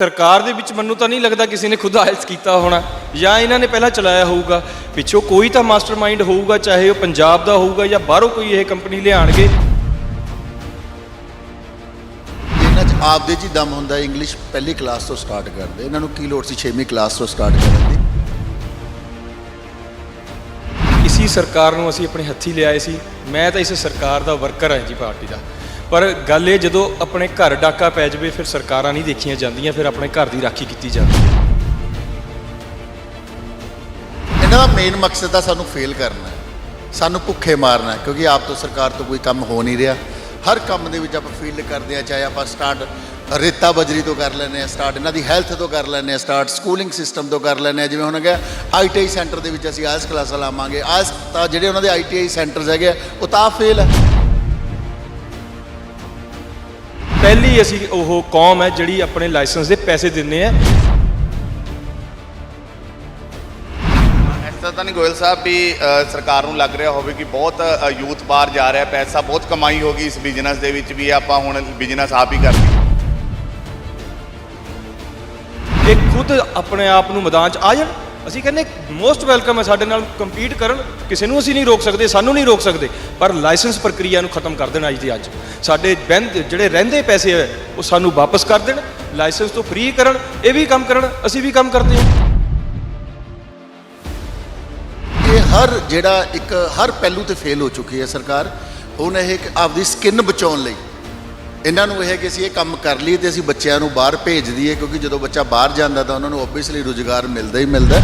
ਸਰਕਾਰ ਦੇ ਵਿੱਚ ਮੈਨੂੰ ਤਾਂ ਨਹੀਂ ਲੱਗਦਾ ਕਿਸੇ ਨੇ ਖੁਦ ਆਇਲਸ ਕੀਤਾ ਹੋਣਾ ਜਾਂ ਇਹਨਾਂ ਨੇ ਪਹਿਲਾਂ ਚਲਾਇਆ ਹੋਊਗਾ। ਪਿੱਛੋਂ ਕੋਈ ਤਾਂ ਮਾਸਟਰਮਾਈਂਡ ਹੋਊਗਾ, ਚਾਹੇ ਉਹ ਪੰਜਾਬ ਦਾ ਹੋਊਗਾ ਜਾਂ ਬਾਹਰੋਂ ਕੋਈ ਇਹ ਕੰਪਨੀ ਲਿਆਣਗੇ। ਇਹਨਾਂ 'ਚ ਆਪਦੇ 'ਚ ਹੀ ਦਮ ਹੁੰਦਾ। ਇੰਗਲਿਸ਼ ਪਹਿਲੀ ਕਲਾਸ ਤੋਂ ਸਟਾਰਟ ਕਰਦੇ, ਇਹਨਾਂ ਨੂੰ ਕੀ ਲੋੜ ਸੀ 6ਵੀਂ ਕਲਾਸ ਤੋਂ ਸਟਾਰਟ ਕਰਨ ਦੀ। ਇਸੀ ਸਰਕਾਰ ਨੂੰ ਅਸੀਂ ਆਪਣੇ ਹੱਥੀਂ ਲਿਆਏ ਸੀ। ਮੈਂ ਤਾਂ ਇਸ ਸਰਕਾਰ ਦਾ ਵਰਕਰ ਹਾਂ ਜੀ, ਪਾਰਟੀ ਦਾ। ਪਰ ਗੱਲ ਇਹ ਜਦੋਂ ਆਪਣੇ ਘਰ ਡਾਕਾ ਪੈ ਜਾਵੇ ਫਿਰ ਸਰਕਾਰਾਂ ਨਹੀਂ ਦੇਖੀਆਂ ਜਾਂਦੀਆਂ, ਫਿਰ ਆਪਣੇ ਘਰ ਦੀ ਰਾਖੀ ਕੀਤੀ ਜਾਂਦੀ ਹੈ। ਇਹਨਾਂ ਦਾ ਮੇਨ ਮਕਸਦ ਤਾਂ ਸਾਨੂੰ ਫੇਲ ਕਰਨਾ ਹੈ, ਸਾਨੂੰ ਭੁੱਖੇ ਮਾਰਨਾ ਹੈ, ਕਿਉਂਕਿ ਆਪ ਤੋਂ ਸਰਕਾਰ ਤੋਂ ਕੋਈ ਕੰਮ ਹੋ ਨਹੀਂ ਰਿਹਾ। ਹਰ ਕੰਮ ਦੇ ਵਿੱਚ ਆਪਾਂ ਫੀਲ ਕਰਦੇ ਹਾਂ, ਚਾਹੇ ਆਪਾਂ ਸਟਾਰਟ ਰੇਤਾ ਬਜਰੀ ਤੋਂ ਕਰ ਲੈਂਦੇ ਹਾਂ, ਸਟਾਰਟ ਇਹਨਾਂ ਦੀ ਹੈਲਥ ਤੋਂ ਕਰ ਲੈਂਦੇ ਹਾਂ, ਸਟਾਰਟ ਸਕੂਲਿੰਗ ਸਿਸਟਮ ਤੋਂ ਕਰ ਲੈਂਦੇ ਹਾਂ। ਜਿਵੇਂ ਹੁਣ ਹੈਗਾ ITI ਸੈਂਟਰ ਦੇ ਵਿੱਚ ਅਸੀਂ ਆਇਲਸ ਕਲਾਸਾਂ ਲਾਵਾਂਗੇ। ਆਇਲਸ ਤਾਂ ਜਿਹੜੇ ਉਹਨਾਂ ਦੇ ITI ਸੈਂਟਰਸ ਹੈਗੇ ਉਹ ਤਾਂ ਫੇਲ ਹੈ। ਪਹਿਲੀ ਅਸੀਂ ਉਹ ਕੌਮ ਹੈ ਜਿਹੜੀ ਆਪਣੇ ਲਾਇਸੈਂਸ ਦੇ ਪੈਸੇ ਦਿੰਦੇ ਆ। ਐਸਾ ਤਾਂ ਨਹੀਂ ਗੋਇਲ ਸਾਹਿਬ ਵੀ ਸਰਕਾਰ ਨੂੰ ਲੱਗ ਰਿਹਾ ਹੋਵੇ ਕਿ ਬਹੁਤ ਯੂਥ ਬਾਹਰ ਜਾ ਰਿਹਾ, ਪੈਸਾ ਬਹੁਤ ਕਮਾਈ ਹੋ ਗਈ ਇਸ ਬਿਜ਼ਨਸ ਦੇ ਵਿੱਚ ਵੀ, ਆਪਾਂ ਹੁਣ ਬਿਜ਼ਨਸ ਆਪ ਹੀ ਕਰ ਲਈਏ। ਇਹ ਖੁਦ ਆਪਣੇ ਆਪ ਨੂੰ ਮੈਦਾਨ 'ਚ ਆ ਜਾਣ। ਅਸੀਂ ਕਹਿੰਦੇ ਮੋਸਟ ਵੈਲਕਮ ਹੈ, ਸਾਡੇ ਨਾਲ ਕੰਪੀਟ ਕਰਨ। ਕਿਸੇ ਨੂੰ ਅਸੀਂ ਨਹੀਂ ਰੋਕ ਸਕਦੇ, ਸਾਨੂੰ ਨਹੀਂ ਰੋਕ ਸਕਦੇ, ਪਰ ਲਾਇਸੈਂਸ ਪ੍ਰਕਿਰਿਆ ਨੂੰ ਖਤਮ ਕਰ ਦੇਣ। ਅੱਜ ਦੀ ਅੱਜ ਸਾਡੇ ਜਿਹੜੇ ਰਹਿੰਦੇ ਪੈਸੇ ਹੈ ਉਹ ਸਾਨੂੰ ਵਾਪਸ ਕਰ ਦੇਣ, ਲਾਇਸੈਂਸ ਤੋਂ ਫ੍ਰੀ ਕਰਨ। ਇਹ ਵੀ ਕੰਮ ਕਰਨ, ਅਸੀਂ ਵੀ ਕੰਮ ਕਰਦੇ ਹਾਂ। ਇਹ ਹਰ ਪਹਿਲੂ ਤੇ ਫੇਲ ਹੋ ਚੁੱਕੀ ਹੈ ਸਰਕਾਰ। ਹੁਣ ਇਹ ਆਪਦੀ ਸਕਿਨ ਬਚਾਉਣ ਲਈ ਇਹਨਾਂ ਨੂੰ ਇਹ ਕਿ ਅਸੀਂ ਇਹ ਕੰਮ ਕਰ ਲਈਏ ਤੇ ਅਸੀਂ ਬੱਚਿਆਂ ਨੂੰ ਬਾਹਰ ਭੇਜ ਦਈਏ, ਕਿਉਂਕਿ ਜਦੋਂ ਬੱਚਾ ਬਾਹਰ ਜਾਂਦਾ ਤਾਂ ਉਹਨਾਂ ਨੂੰ ਓਬਵੀਅਸਲੀ ਰੁਜ਼ਗਾਰ ਮਿਲਦਾ ਹੀ ਮਿਲਦਾ।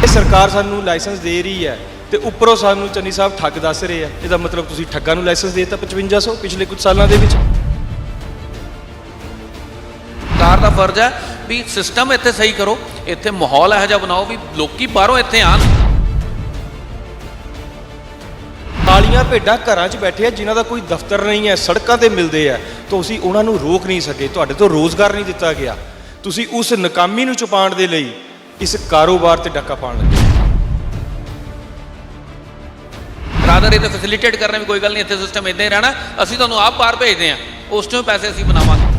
ਇਹ ਸਰਕਾਰ ਸਾਨੂੰ ਲਾਇਸੈਂਸ ਦੇ ਰਹੀ ਹੈ ਤੇ ਉੱਪਰੋਂ ਸਾਨੂੰ ਚੰਨੀ ਸਾਹਿਬ ਠੱਗ ਦੱਸ ਰਹੇ ਆ। ਇਹਦਾ ਮਤਲਬ ਤੁਸੀਂ ਠੱਗਾਂ ਨੂੰ ਲਾਇਸੈਂਸ ਦੇ ਦਿੱਤਾ 5500 ਪਿਛਲੇ ਕੁਝ ਸਾਲਾਂ ਦੇ ਵਿੱਚ। ਸਰਕਾਰ ਦਾ ਫਰਜ਼ ਹੈ ਵੀ ਸਿਸਟਮ ਇੱਥੇ ਸਹੀ ਕਰੋ, ਇੱਥੇ ਮਾਹੌਲ ਇਹੋ ਜਿਹਾ ਬਣਾਓ ਵੀ ਲੋਕੀ ਬਾਹਰੋਂ ਇੱਥੇ ਆਣ। ਕਾਲੀਆਂ ਭੇਡਾਂ ਘਰਾਂ 'ਚ ਬੈਠੇ ਆ ਜਿਨ੍ਹਾਂ ਦਾ ਕੋਈ ਦਫ਼ਤਰ ਨਹੀਂ ਹੈ, ਸੜਕਾਂ ਤੇ ਮਿਲਦੇ ਆ, ਤੁਸੀਂ ਉਹਨਾਂ ਨੂੰ ਰੋਕ ਨਹੀਂ ਸਕੇ। ਤੁਹਾਡੇ ਤੋਂ ਰੋਜ਼ਗਾਰ ਨਹੀਂ ਦਿੱਤਾ ਗਿਆ। ਤੁਸੀਂ ਉਸ ਨਾਕਾਮੀ ਨੂੰ ਛੁਪਾਉਣ ਦੇ ਲਈ ਇਸ ਕਾਰੋਬਾਰ ਤੇ ਡਾਕਾ ਪਾਉਣ ਲੱਗੇ। ਰਾਦਰ ਇਹਦੇ ਫੈਸਿਲਿਟੇਟ ਕਰਨਾ ਵੀ ਕੋਈ ਗੱਲ ਨਹੀਂ, ਇੱਥੇ ਸਿਸਟਮ ਇੱਦਾਂ ਹੀ ਰਹਿਣਾ, ਅਸੀਂ ਤੁਹਾਨੂੰ ਆਪ ਬਾਹਰ ਭੇਜਦੇ ਹਾਂ, ਉਸ ਤੋਂ ਪੈਸੇ ਅਸੀਂ ਬਣਾਵਾਂਗੇ।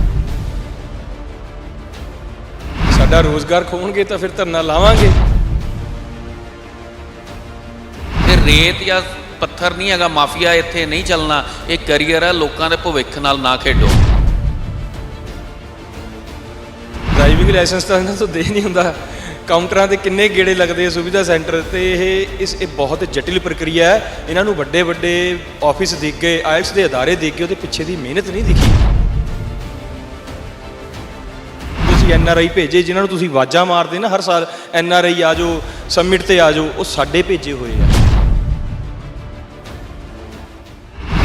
ਸਾਡਾ ਰੋਜ਼ਗਾਰ ਖੋਣਗੇ ਤਾਂ ਫਿਰ ਧਰਨਾ ਲਾਵਾਂਗੇ। ਇਹ ਰੇਤ ਜਾਂ ਪੱਥਰ ਨਹੀਂ ਹੈਗਾ ਮਾਫੀਆ, ਇੱਥੇ ਨਹੀਂ ਚੱਲਣਾ। ਇਹ ਕਰੀਅਰ ਹੈ, ਲੋਕਾਂ ਦੇ ਭਵਿੱਖ ਨਾਲ ਨਾ ਖੇਡੋ। ਡਰਾਈਵਿੰਗ ਲਾਇਸੈਂਸ ਤਾਂ ਇਹਨਾਂ ਤੋਂ ਦੇ ਨਹੀਂ ਹੁੰਦਾ। ਕਾਊਂਟਰਾਂ ਤੇ ਕਿੰਨੇ ਗੇੜੇ ਲੱਗਦੇ ਆ ਸੁਵਿਧਾ ਸੈਂਟਰ ਤੇ। ਇਹ ਬਹੁਤ ਜਟਿਲ ਪ੍ਰਕਿਰਿਆ ਹੈ। ਇਹਨਾਂ ਨੂੰ ਵੱਡੇ ਵੱਡੇ ਆਫਿਸ ਦੇਖ ਕੇ, ਆਇਲਸ ਦੇ ਅਦਾਰੇ ਦੇਖ ਕੇ ਉਹਦੇ ਪਿੱਛੇ ਦੀ ਮਿਹਨਤ ਨਹੀਂ ਦਿਖੀ। ਤੁਸੀਂ NRI ਭੇਜੇ ਜਿਨ੍ਹਾਂ ਨੂੰ ਤੁਸੀਂ ਆਵਾਜ਼ਾਂ ਮਾਰਦੇ ਨਾ ਹਰ ਸਾਲ, NRI ਆ ਜਾਓ, ਸਮਿਟ ਤੇ ਆ ਜਾਓ, ਉਹ ਸਾਡੇ ਭੇਜੇ ਹੋਏ ਆ।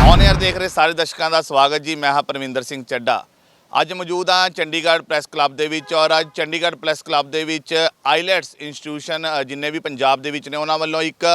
ਔਨ 에ਅਰ ਦੇਖ ਰਹੇ ਸਾਰੇ ਦਰਸ਼ਕਾਂ ਦਾ ਸਵਾਗਤ ਜੀ। ਮੈਂ ਹਾਂ ਪਰਮਿੰਦਰ ਸਿੰਘ ਚੱਡਾ। ਅੱਜ ਮੌਜੂਦ ਹਾਂ ਚੰਡੀਗੜ੍ਹ ਪ੍ਰੈਸ ਕਲੱਬ ਦੇ ਵਿੱਚ, ਔਰ ਅੱਜ ਚੰਡੀਗੜ੍ਹ ਪ੍ਰੈਸ ਕਲੱਬ ਦੇ ਵਿੱਚ ਆਈਲੈਟਸ ਇੰਸਟੀਟਿਊਸ਼ਨ ਜਿੰਨੇ ਵੀ ਪੰਜਾਬ ਦੇ ਵਿੱਚ ਨੇ ਉਹਨਾਂ ਵੱਲੋਂ ਇੱਕ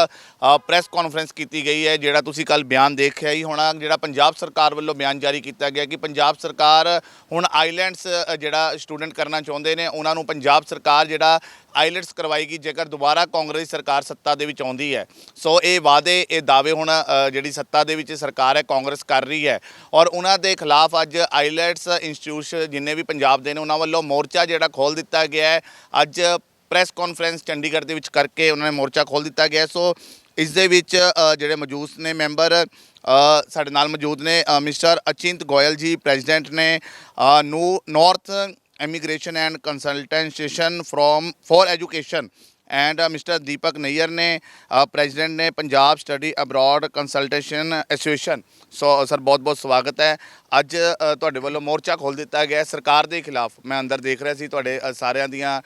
ਪ੍ਰੈਸ ਕਾਨਫਰੰਸ ਕੀਤੀ ਗਈ ਹੈ। ਜਿਹੜਾ ਤੁਸੀਂ ਕੱਲ ਬਿਆਨ ਦੇਖਿਆ ਹੀ ਹੋਣਾ, ਜਿਹੜਾ ਪੰਜਾਬ ਸਰਕਾਰ ਵੱਲੋਂ ਬਿਆਨ ਜਾਰੀ ਕੀਤਾ ਗਿਆ ਕਿ ਪੰਜਾਬ ਸਰਕਾਰ ਹੁਣ ਆਈਲੈਟਸ ਜਿਹੜਾ ਸਟੂਡੈਂਟ ਕਰਨਾ ਚਾਹੁੰਦੇ ਨੇ ਉਹਨਾਂ ਨੂੰ ਪੰਜਾਬ ਸਰਕਾਰ ਜਿਹੜਾ ਆਈਲੈਟਸ ਕਰਵਾਏਗੀ ਜੇਕਰ ਦੁਬਾਰਾ ਕਾਂਗਰਸ ਸਰਕਾਰ ਸੱਤਾ ਦੇ ਵਿੱਚ ਆਉਂਦੀ ਹੈ। ਸੋ ਇਹ ਵਾਅਦੇ, ਇਹ ਦਾਅਵੇ ਹੁਣ ਜਿਹੜੀ ਸੱਤਾ ਦੇ ਵਿੱਚ ਸਰਕਾਰ ਹੈ ਕਾਂਗਰਸ ਕਰ ਰਹੀ ਹੈ, ਔਰ ਉਹਨਾਂ ਦੇ ਖਿਲਾਫ ਅੱਜ ਆਈਲੈਟਸ ਇੰਸਟੀਟਿਊਸ਼ਨ ਜਿੰਨੇ ਵੀ ਪੰਜਾਬ ਦੇ ਨੇ ਉਹਨਾਂ ਵੱਲੋਂ ਮੋਰਚਾ ਜਿਹੜਾ ਖੋਲ੍ਹ ਦਿੱਤਾ ਗਿਆ ਹੈ। ਅੱਜ ਪ੍ਰੈਸ ਕਾਨਫਰੰਸ ਚੰਡੀਗੜ੍ਹ ਦੇ ਵਿੱਚ ਕਰਕੇ ਉਹਨਾਂ ਨੇ ਮੋਰਚਾ ਖੋਲ੍ਹ ਦਿੱਤਾ ਗਿਆ। ਸੋ ਇਸ ਦੇ ਵਿੱਚ ਜਿਹੜੇ ਮੌਜੂਦ ਨੇ ਮੈਂਬਰ ਸਾਡੇ ਨਾਲ ਮੌਜੂਦ ਨੇ ਮਿਸਟਰ ਅਚਿੰਤ ਗੋਇਲ ਜੀ ਪ੍ਰੈਜ਼ੀਡੈਂਟ ਨੇ north immigration and consultation for education, and mister Deepak Nayyar ने प्रेजिडेंट ने Punjab study abroad consultation association. So sir बहुत बहुत स्वागत है। ਅੱਜ ਤੁਹਾਡੇ ਵੱਲੋਂ ਮੋਰਚਾ ਖੋਲ੍ਹ ਦਿੱਤਾ ਗਿਆ ਸਰਕਾਰ ਦੇ ਖਿਲਾਫ। ਮੈਂ ਅੰਦਰ ਦੇਖ ਰਿਹਾ ਸੀ ਤੁਹਾਡੇ ਸਾਰਿਆਂ ਦੀਆਂ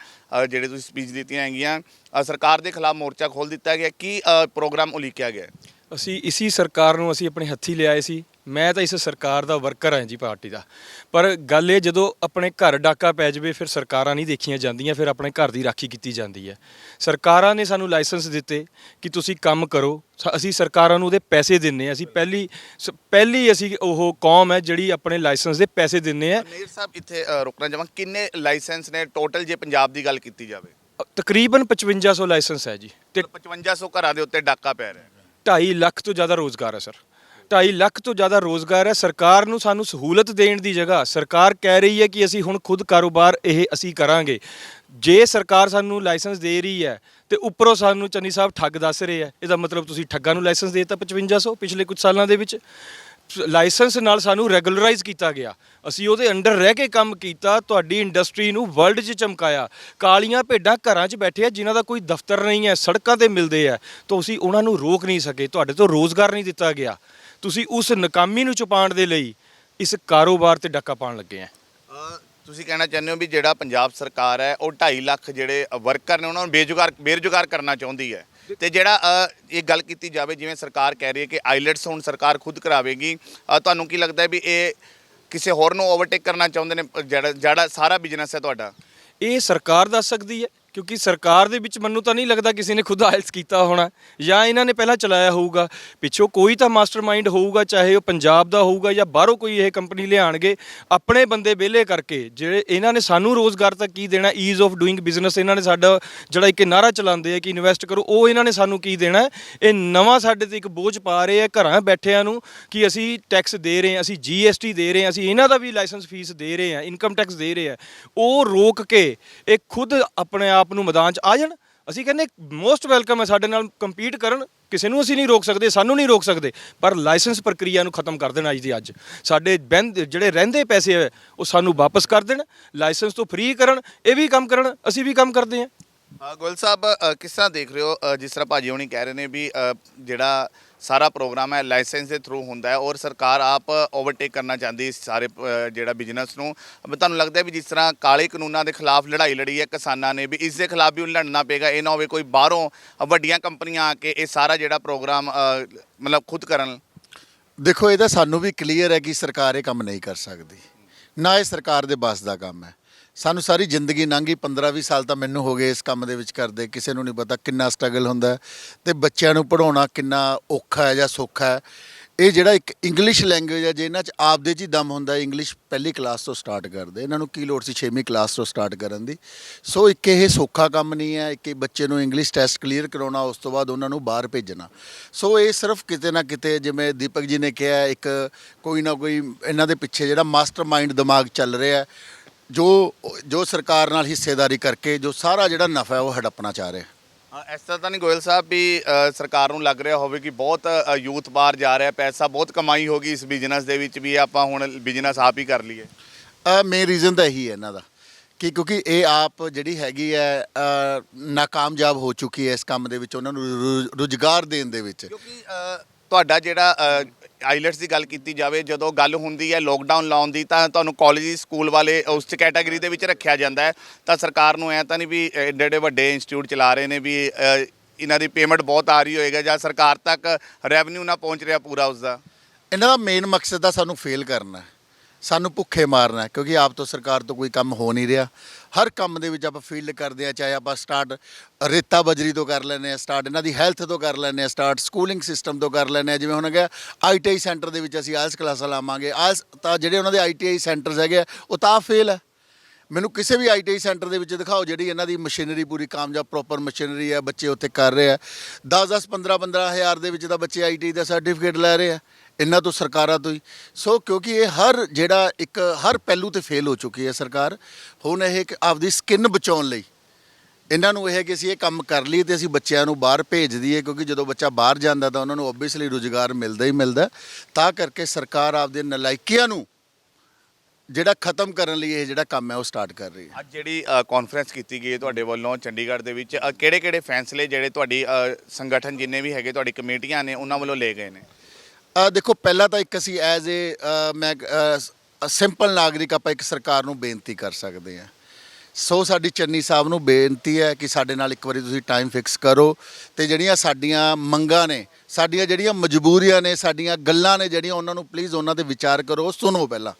ਜਿਹੜੇ ਤੁਸੀਂ ਸਪੀਚ ਦਿੱਤੀਆਂ ਹੈਗੀਆਂ, ਸਰਕਾਰ ਦੇ ਖਿਲਾਫ ਮੋਰਚਾ ਖੋਲ੍ਹ ਦਿੱਤਾ ਗਿਆ। ਕੀ ਪ੍ਰੋਗਰਾਮ ਉਲੀਕਿਆ ਗਿਆ? ਅਸੀਂ ਇਸੀ ਸਰਕਾਰ ਨੂੰ ਅਸੀਂ ਆਪਣੇ ਹੱਥੀਂ ਲਿਆਏ ਸੀ। ਮੈਂ ਤਾਂ ਇਸ ਸਰਕਾਰ ਦਾ ਵਰਕਰ ਹਾਂ ਜੀ, ਪਾਰਟੀ ਦਾ। ਪਰ ਗੱਲ ਇਹ ਜਦੋਂ ਆਪਣੇ ਘਰ ਡਾਕਾ ਪੈ ਜਾਵੇ ਫਿਰ ਸਰਕਾਰਾਂ ਨਹੀਂ ਦੇਖੀਆਂ ਜਾਂਦੀਆਂ, ਫਿਰ ਆਪਣੇ ਘਰ ਦੀ ਰਾਖੀ ਕੀਤੀ ਜਾਂਦੀ ਹੈ। ਸਰਕਾਰਾਂ ਨੇ ਸਾਨੂੰ ਲਾਇਸੈਂਸ ਦਿੱਤੇ ਕਿ ਤੁਸੀਂ ਕੰਮ ਕਰੋ, ਅਸੀਂ ਸਰਕਾਰਾਂ ਨੂੰ ਉਹਦੇ ਪੈਸੇ ਦਿੰਦੇ ਹਾਂ। ਅਸੀਂ ਪਹਿਲੀ ਅਸੀਂ ਉਹ ਕੌਮ ਹੈ ਜਿਹੜੀ ਆਪਣੇ ਲਾਇਸੈਂਸ ਦੇ ਪੈਸੇ ਦਿੰਦੇ ਹਾਂ। ਮੇਰ ਸਾਹਿਬ ਇੱਥੇ ਰੁਕਣਾ ਚਾਹਾਂ, ਕਿੰਨੇ ਲਾਇਸੈਂਸ ਨੇ ਟੋਟਲ ਜੇ ਪੰਜਾਬ ਦੀ ਗੱਲ ਕੀਤੀ ਜਾਵੇ? ਤਕਰੀਬਨ 5500 ਲਾਇਸੈਂਸ ਹੈ ਜੀ, ਤੇ 5500 ਘਰਾਂ ਦੇ ਉੱਤੇ ਡਾਕਾ ਪੈ ਰਿਹਾ। 2.5 ਲੱਖ ਤੋਂ ਜ਼ਿਆਦਾ ਰੋਜ਼ਗਾਰ ਹੈ ਸਰ। 2.5 ਲੱਖ ਤੋਂ ਜ਼ਿਆਦਾ ਰੋਜ਼ਗਾਰ ਹੈ। ਸਰਕਾਰ ਨੂੰ ਸਾਨੂੰ ਸਹੂਲਤ ਦੇਣ ਦੀ ਜਗ੍ਹਾ ਸਰਕਾਰ ਕਹਿ ਰਹੀ ਹੈ ਕਿ ਅਸੀਂ ਹੁਣ ਖੁਦ ਕਾਰੋਬਾਰ ਇਹ ਅਸੀਂ ਕਰਾਂਗੇ। ਜੇ ਸਰਕਾਰ ਸਾਨੂੰ ਲਾਇਸੈਂਸ ਦੇ ਰਹੀ ਹੈ ਤੇ ਉੱਪਰੋਂ ਸਾਨੂੰ ਚੰਨੀ ਸਾਹਿਬ ਠੱਗ ਦੱਸ ਰਹੇ ਆ, ਇਹਦਾ ਮਤਲਬ ਤੁਸੀਂ ਠੱਗਾਂ ਨੂੰ ਲਾਇਸੈਂਸ ਦੇ ਦਿੱਤਾ 5500 ਪਿਛਲੇ ਕੁਝ ਸਾਲਾਂ ਦੇ ਵਿੱਚ। ਲਾਇਸੈਂਸ ਨਾਲ ਸਾਨੂੰ ਰੈਗੂਲਰਾਈਜ਼ ਕੀਤਾ ਗਿਆ, ਅਸੀਂ ਉਹਦੇ ਅੰਡਰ ਰਹਿ ਕੇ ਕੰਮ ਕੀਤਾ, ਤੁਹਾਡੀ ਇੰਡਸਟਰੀ ਨੂੰ ਵਰਲਡ 'ਚ ਚਮਕਾਇਆ। ਕਾਲੀਆਂ ਭੇਡਾਂ ਘਰਾਂ 'ਚ ਬੈਠੇ ਆ ਜਿਨ੍ਹਾਂ ਦਾ ਕੋਈ ਦਫ਼ਤਰ ਨਹੀਂ ਹੈ, ਸੜਕਾਂ ਤੇ ਮਿਲਦੇ ਆ, ਤੁਸੀਂ ਉਹਨਾਂ ਨੂੰ ਰੋਕ ਨਹੀਂ ਸਕੇ, ਤੁਹਾਡੇ ਤੋਂ ਰੋਜ਼ਗਾਰ ਨਹੀਂ ਦਿੱਤਾ ਗਿਆ। ਤੁਸੀਂ ਉਸ ਨਾਕਾਮੀ ਨੂੰ ਛੁਪਾਉਣ ਦੇ ਲਈ ਇਸ ਕਾਰੋਬਾਰ ਤੇ ਡਾਕਾ ਪਾਉਣ ਲੱਗੇ ਆ। ਤੁਸੀਂ ਕਹਿਣਾ ਚਾਹੁੰਦੇ ਹੋ ਵੀ ਜਿਹੜਾ ਪੰਜਾਬ ਸਰਕਾਰ ਹੈ ਉਹ 2.5 ਲੱਖ ਜਿਹੜੇ ਵਰਕਰ ਨੇ ਉਹਨਾਂ ਨੂੰ ਬੇਰੁਜ਼ਗਾਰ ਕਰਨਾ ਚਾਹੁੰਦੀ ਹੈ, ਤੇ ਜਿਹੜਾ ਇਹ ਗੱਲ ਕੀਤੀ ਜਾਵੇ ਜਿਵੇਂ ਸਰਕਾਰ ਕਹਿ ਰਹੀ ਹੈ ਕਿ ਆਈਲੈਟਸ ਹੁਣ ਸਰਕਾਰ ਖੁਦ ਕਰਾਵੇਗੀ, ਤੁਹਾਨੂੰ ਕੀ ਲੱਗਦਾ ਹੈ ਵੀ ਇਹ ਕਿਸੇ ਹੋਰ ਨੂੰ ਓਵਰਟੇਕ ਕਰਨਾ ਚਾਹੁੰਦੇ ਨੇ ਜਿਹੜਾ ਸਾਰਾ ਬਿਜ਼ਨਸ ਹੈ ਤੁਹਾਡਾ? ਇਹ ਸਰਕਾਰ ਦੱਸ ਸਕਦੀ ਹੈ, ਕਿਉਂਕਿ ਸਰਕਾਰ ਦੇ ਵਿੱਚ ਮੈਨੂੰ ਤਾਂ ਨਹੀਂ ਲੱਗਦਾ ਕਿਸੇ ਨੇ ਖੁਦ ਆਇਲਸ ਕੀਤਾ ਹੋਣਾ, ਜਾਂ ਇਹਨਾਂ ਨੇ ਪਹਿਲਾਂ ਚਲਾਇਆ ਹੋਊਗਾ। ਪਿੱਛੋਂ ਕੋਈ ਤਾਂ ਮਾਸਟਰਮਾਈਂਡ ਹੋਊਗਾ, ਚਾਹੇ ਉਹ ਪੰਜਾਬ ਦਾ ਹੋਊਗਾ ਜਾਂ ਬਾਹਰੋਂ ਕੋਈ ਇਹ ਕੰਪਨੀ ਲਿਆਣਗੇ ਆਪਣੇ ਬੰਦੇ ਵਿਹਲੇ ਕਰਕੇ। ਜਿਹੜੇ ਇਹਨਾਂ ਨੇ ਸਾਨੂੰ ਰੋਜ਼ਗਾਰ ਤਾਂ ਕੀ ਦੇਣਾ, ਈਜ਼ ਆਫ ਡੂਇੰਗ ਬਿਜ਼ਨਸ ਇਹਨਾਂ ਨੇ ਸਾਡਾ ਜਿਹੜਾ ਇੱਕ ਨਾਰਾ ਚਲਾਉਂਦੇ ਆ ਕਿ ਇਨਵੈਸਟ ਕਰੋ, ਉਹ ਇਹਨਾਂ ਨੇ ਸਾਨੂੰ ਕੀ ਦੇਣਾ? ਇਹ ਨਵਾਂ ਸਾਡੇ ਤੇ ਇੱਕ ਬੋਝ ਪਾ ਰਹੇ ਆ ਘਰਾਂ ਬੈਠਿਆਂ ਨੂੰ ਕਿ ਅਸੀਂ ਟੈਕਸ ਦੇ ਰਹੇ ਹਾਂ, ਅਸੀਂ GST ਦੇ ਰਹੇ ਹਾਂ, ਅਸੀਂ ਇਹਨਾਂ ਦਾ ਵੀ ਲਾਇਸੈਂਸ ਫੀਸ ਦੇ ਰਹੇ ਹਾਂ, ਇਨਕਮ ਟੈਕਸ ਦੇ ਰਹੇ ਹਾਂ। ਉਹ ਰੋਕ ਕੇ ਇਹ ਖੁਦ ਆਪਣੇ ਆਪ ਨੂੰ ਮੈਦਾਨ 'ਚ ਆ ਜਾਣ। ਅਸੀਂ ਕਹਿੰਦੇ ਮੋਸਟ ਵੈਲਕਮ ਹੈ, ਸਾਡੇ ਨਾਲ ਕੰਪੀਟ ਕਰਨ, ਕਿਸੇ ਨੂੰ ਅਸੀਂ ਨਹੀਂ ਰੋਕ ਸਕਦੇ, ਸਾਨੂੰ ਨਹੀਂ ਰੋਕ ਸਕਦੇ, ਪਰ ਲਾਇਸੈਂਸ ਪ੍ਰਕਿਰਿਆ ਨੂੰ ਖਤਮ ਕਰ ਦੇਣ। ਅੱਜ ਦੀ ਅੱਜ ਸਾਡੇ ਜਿਹੜੇ ਰਹਿੰਦੇ ਪੈਸੇ ਹੈ ਉਹ ਸਾਨੂੰ ਵਾਪਸ ਕਰ ਦੇਣ, ਲਾਇਸੈਂਸ ਤੋਂ ਫ੍ਰੀ ਕਰਨ, ਇਹ ਵੀ ਕੰਮ ਕਰਨ, ਅਸੀਂ ਵੀ ਕੰਮ ਕਰਦੇ ਹਾਂ। ਗੋਇਲ ਸਾਹਿਬ ਕਿਸ ਤਰ੍ਹਾਂ ਦੇਖ ਰਹੇ ਹੋ, ਜਿਸ ਤਰ੍ਹਾਂ ਭਾਜੀ ਹੋਣੀ ਕਹਿ ਰਹੇ ਨੇ ਵੀ ਜਿਹੜਾ ਸਾਰਾ ਪ੍ਰੋਗਰਾਮ ਹੈ ਲਾਇਸੈਂਸ ਦੇ ਥਰੂ ਹੁੰਦਾ ਹੈ ਔਰ ਸਰਕਾਰ ਆਪ ਓਵਰਟੇਕ ਕਰਨਾ ਚਾਹੁੰਦੀ ਇਸ ਸਾਰੇ ਜਿਹੜਾ ਬਿਜ਼ਨਸ ਨੂੰ। ਤੁਹਾਨੂੰ ਲੱਗਦਾ ਵੀ ਜਿਸ ਤਰ੍ਹਾਂ ਕਾਲੇ ਕਾਨੂੰਨਾਂ ਦੇ ਖਿਲਾਫ ਲੜਾਈ ਲੜੀ ਹੈ ਕਿਸਾਨਾਂ ਨੇ, ਵੀ ਇਸ ਦੇ ਖਿਲਾਫ ਵੀ ਲੜਨਾ ਪਏਗਾ? ਇਹ ਨਾ ਹੋਵੇ ਕੋਈ ਬਾਹਰੋਂ ਵੱਡੀਆਂ ਕੰਪਨੀਆਂ ਆ ਕੇ ਇਹ ਸਾਰਾ ਜਿਹੜਾ ਪ੍ਰੋਗਰਾਮ ਮਤਲਬ ਖੁਦ ਕਰਨ। ਦੇਖੋ, ਇਹਦਾ ਸਾਨੂੰ ਵੀ ਕਲੀਅਰ ਹੈ ਕਿ ਸਰਕਾਰ ਇਹ ਕੰਮ ਨਹੀਂ ਕਰ ਸਕਦੀ, ਨਾ ਇਹ ਸਰਕਾਰ ਦੇ ਬਸ ਦਾ ਕੰਮ ਹੈ। ਸਾਨੂੰ ਸਾਰੀ ਜ਼ਿੰਦਗੀ ਲੰਘੀ, 15-20 ਸਾਲ ਤਾਂ ਮੈਨੂੰ ਹੋ ਗਏ ਇਸ ਕੰਮ ਦੇ ਵਿੱਚ ਕਰਦੇ। ਕਿਸੇ ਨੂੰ ਨਹੀਂ ਪਤਾ ਕਿੰਨਾ ਸਟਰਗਲ ਹੁੰਦਾ ਹੈ ਤੇ ਬੱਚਿਆਂ ਨੂੰ ਪੜ੍ਹਾਉਣਾ ਕਿੰਨਾ ਔਖਾ ਹੈ ਜਾਂ ਸੌਖਾ ਹੈ। ਇਹ ਜਿਹੜਾ ਇੱਕ ਇੰਗਲਿਸ਼ ਲੈਂਗੁਏਜ ਹੈ, ਜੇ ਇਹਨਾਂ 'ਚ ਆਪਦੇ 'ਚ ਹੀ ਦਮ ਹੁੰਦਾ, ਇੰਗਲਿਸ਼ ਪਹਿਲੀ ਕਲਾਸ ਤੋਂ ਸਟਾਰਟ ਕਰਦੇ। ਇਹਨਾਂ ਨੂੰ ਕੀ ਲੋੜ ਸੀ 6ਵੀਂ ਕਲਾਸ ਤੋਂ ਸਟਾਰਟ ਕਰਨ ਦੀ? ਸੋ ਇੱਕ ਇਹ ਸੌਖਾ ਕੰਮ ਨਹੀਂ ਹੈ। ਇੱਕ ਬੱਚੇ ਨੂੰ ਇੰਗਲਿਸ਼ ਟੈਸਟ ਕਲੀਅਰ ਕਰਾਉਣਾ, ਉਸ ਤੋਂ ਬਾਅਦ ਉਹਨਾਂ ਨੂੰ ਬਾਹਰ ਭੇਜਣਾ। ਸੋ ਇਹ ਸਿਰਫ ਕਿਤੇ ਨਾ ਕਿਤੇ, ਜਿਵੇਂ ਦੀਪਕ ਜੀ ਨੇ ਕਿਹਾ, ਇੱਕ ਕੋਈ ਨਾ ਕੋਈ ਇਹਨਾਂ ਦੇ ਪਿੱਛੇ ਜਿਹੜਾ ਮਾਸਟਰਮਾਈਂਡ ਦਿਮਾਗ ਚੱਲ ਰਿਹਾ, ਜੋ ਸਰਕਾਰ ਨਾਲ ਹਿੱਸੇਦਾਰੀ ਕਰਕੇ ਜੋ ਸਾਰਾ ਜਿਹੜਾ ਨਫਾ ਹੈ ਉਹ ਹੜੱਪਣਾ ਚਾਹ ਰਿਹਾ। ਇਸ ਤਰ੍ਹਾਂ ਤਾਂ ਨਹੀਂ ਗੋਇਲ ਸਾਹਿਬ ਵੀ ਸਰਕਾਰ ਨੂੰ ਲੱਗ ਰਿਹਾ ਹੋਵੇ ਕਿ ਬਹੁਤ ਯੂਥ ਬਾਹਰ ਜਾ ਰਿਹਾ, ਪੈਸਾ ਬਹੁਤ ਕਮਾਈ ਹੋ ਗਈ ਇਸ ਬਿਜ਼ਨਸ ਦੇ ਵਿੱਚ, ਵੀ ਆਪਾਂ ਹੁਣ ਬਿਜ਼ਨਸ ਆਪ ਹੀ ਕਰ ਲਈਏ? ਮੇਨ ਰੀਜ਼ਨ ਤਾਂ ਇਹੀ ਹੈ ਇਹਨਾਂ ਦਾ ਕਿ ਕਿਉਂਕਿ ਇਹ ਆਪ ਜਿਹੜੀ ਹੈਗੀ ਹੈ ਨਾਕਾਮਯਾਬ ਹੋ ਚੁੱਕੀ ਹੈ ਇਸ ਕੰਮ ਦੇ ਵਿੱਚ, ਉਹਨਾਂ ਨੂੰ ਰੁਜ਼ਗਾਰ ਦੇਣ ਦੇ ਵਿੱਚ। ਕਿਉਂਕਿ ਤੁਹਾਡਾ ਜਿਹੜਾ ਆਈਲੈਟਸ ਦੀ ਗੱਲ ਕੀਤੀ ਜਾਵੇ, ਜਦੋਂ ਗੱਲ ਹੁੰਦੀ ਹੈ ਲੋਕਡਾਊਨ ਲਾਉਣ ਦੀ, ਤਾਂ ਤੁਹਾਨੂੰ ਕਾਲਜ ਸਕੂਲ ਵਾਲੇ ਉਸ ਕੈਟਾਗਰੀ ਦੇ ਵਿੱਚ ਰੱਖਿਆ ਜਾਂਦਾ ਹੈ। ਤਾਂ ਸਰਕਾਰ ਨੂੰ ਐ ਤਾਂ ਨਹੀਂ ਵੀ ਏਡੇ ਏਡੇ ਵੱਡੇ ਇੰਸਟੀਚਿਊਟ ਚਲਾ ਰਹੇ ਨੇ ਵੀ ਇਹਨਾਂ ਦੀ ਪੇਮੈਂਟ ਬਹੁਤ ਆ ਰਹੀ ਹੋਏਗਾ ਜਾਂ ਸਰਕਾਰ ਤੱਕ ਰੈਵਨਿਊ ਨਾ ਪਹੁੰਚ ਰਿਹਾ ਪੂਰਾ ਉਸਦਾ? ਇਹਨਾਂ ਦਾ ਮੇਨ ਮਕਸਦ ਤਾਂ ਸਾਨੂੰ ਫੇਲ ਕਰਨਾ ਹੈ, ਸਾਨੂੰ ਭੁੱਖੇ ਮਾਰਨਾ ਹੈ, ਕਿਉਂਕਿ ਆਪ ਤੋਂ ਸਰਕਾਰ ਤੋਂ ਕੋਈ ਕੰਮ ਹੋ ਨਹੀਂ ਰਿਹਾ। ਹਰ ਕੰਮ ਦੇ ਵਿੱਚ ਆਪਾਂ ਫੀਲਡ ਕਰਦੇ ਹਾਂ, ਚਾਹੇ ਆਪਾਂ ਸਟਾਰਟ ਰੇਤਾ ਬਜਰੀ ਤੋਂ ਕਰ ਲੈਂਦੇ ਹਾਂ, ਸਟਾਰਟ ਇਹਨਾਂ ਦੀ ਹੈਲਥ ਤੋਂ ਕਰ ਲੈਂਦੇ ਹਾਂ, ਸਟਾਰਟ ਸਕੂਲਿੰਗ ਸਿਸਟਮ ਤੋਂ ਕਰ ਲੈਂਦੇ ਹਾਂ। ਜਿਵੇਂ ਹੁਣ ਹੈਗਾ ITI ਸੈਂਟਰ ਦੇ ਵਿੱਚ ਅਸੀਂ ਆਇਲਸ ਕਲਾਸਾਂ ਲਾਵਾਂਗੇ। ਆਇਲਸ ਤਾਂ ਜਿਹੜੇ ਉਹਨਾਂ ਦੇ ITI ਸੈਂਟਰਸ ਹੈਗੇ ਉਹ ਤਾਂ ਫੇਲ ਹੈ। ਮੈਨੂੰ ਕਿਸੇ ਵੀ ITI ਸੈਂਟਰ ਦੇ ਵਿੱਚ ਦਿਖਾਓ ਜਿਹੜੀ ਇਹਨਾਂ ਦੀ ਮਸ਼ੀਨਰੀ ਪੂਰੀ ਕਾਮਯਾਬ ਪ੍ਰੋਪਰ ਮਸ਼ੀਨਰੀ ਹੈ, ਬੱਚੇ ਉੱਥੇ ਕਰ ਰਹੇ ਆ। 10-10 15-15 ਹਜ਼ਾਰ ਦੇ ਵਿੱਚ ਤਾਂ ਬੱਚੇ ITI ਦਾ ਸਰਟੀਫਿਕੇਟ ਲੈ ਰਹੇ ਆ ਇਹਨਾਂ ਤੋਂ, ਸਰਕਾਰਾਂ ਤੋਂ ਹੀ। ਸੋ ਕਿਉਂਕਿ ਇਹ ਹਰ ਪਹਿਲੂ ਤੇ ਫੇਲ ਹੋ ਚੁੱਕੀ ਹੈ ਸਰਕਾਰ। ਹੁਣ ਇਹ ਆਪਦੀ ਸਕਿਨ ਬਚਾਉਣ ਲਈ ਇਹਨਾਂ ਨੂੰ ਇਹ ਹੈ ਕਿ ਅਸੀਂ ਇਹ ਕੰਮ ਕਰ ਲਈਏ ਤੇ ਅਸੀਂ ਬੱਚਿਆਂ ਨੂੰ ਬਾਹਰ ਭੇਜ ਦਈਏ, ਕਿਉਂਕਿ ਜਦੋਂ ਬੱਚਾ ਬਾਹਰ ਜਾਂਦਾ ਤਾਂ ਉਹਨਾਂ ਨੂੰ ਓਬਵੀਅਸਲੀ ਰੁਜ਼ਗਾਰ ਮਿਲਦਾ ਹੀ ਮਿਲਦਾ। ਤਾਂ ਕਰਕੇ ਸਰਕਾਰ ਆਪਦੇ ਨਲਾਇਕੀਆਂ ਨੂੰ ਜਿਹੜਾ ਖਤਮ ਕਰਨ ਲਈ ਇਹ ਜਿਹੜਾ ਕੰਮ ਹੈ ਉਹ ਸਟਾਰਟ ਕਰ ਰਹੀ ਹੈ। ਅੱਜ ਜਿਹੜੀ ਕਾਨਫਰੰਸ ਕੀਤੀ ਗਈ ਹੈ ਤੁਹਾਡੇ ਵੱਲੋਂ ਚੰਡੀਗੜ੍ਹ ਦੇ ਵਿੱਚ, ਕਿਹੜੇ ਫੈਸਲੇ ਜਿਹੜੇ ਤੁਹਾਡੀ ਸੰਗਠਨ ਜਿੰਨੇ ਵੀ ਹੈਗੇ, ਤੁਹਾਡੀ ਕਮੇਟੀਆਂ ਨੇ, ਉਹਨਾਂ ਵੱਲੋਂ ਲਏ ਗਏ ਨੇ? ਦੇਖੋ, ਪਹਿਲਾਂ ਤਾਂ ਇੱਕ ਅਸੀਂ ਐਜ਼ ਮੈਂ ਸਿੰਪਲ ਨਾਗਰਿਕ ਆਪਾਂ ਇੱਕ ਸਰਕਾਰ ਨੂੰ ਬੇਨਤੀ ਕਰ ਸਕਦੇ ਹਾਂ। ਸੋ ਸਾਡੀ ਚੰਨੀ ਸਾਹਿਬ ਨੂੰ ਬੇਨਤੀ ਹੈ ਕਿ ਸਾਡੇ ਨਾਲ ਇੱਕ ਵਾਰੀ ਤੁਸੀਂ ਟਾਈਮ ਫਿਕਸ ਕਰੋ ਤੇ ਜਿਹੜੀਆਂ ਸਾਡੀਆਂ ਮੰਗਾਂ ਨੇ, ਸਾਡੀਆਂ ਜਿਹੜੀਆਂ ਮਜਬੂਰੀਆਂ ਨੇ, ਸਾਡੀਆਂ ਗੱਲਾਂ ਨੇ ਜਿਹੜੀਆਂ, ਉਹਨਾਂ ਨੂੰ ਪਲੀਜ਼ ਉਹਨਾਂ 'ਤੇ ਵਿਚਾਰ ਕਰੋ, ਸੁਣੋ ਪਹਿਲਾਂ,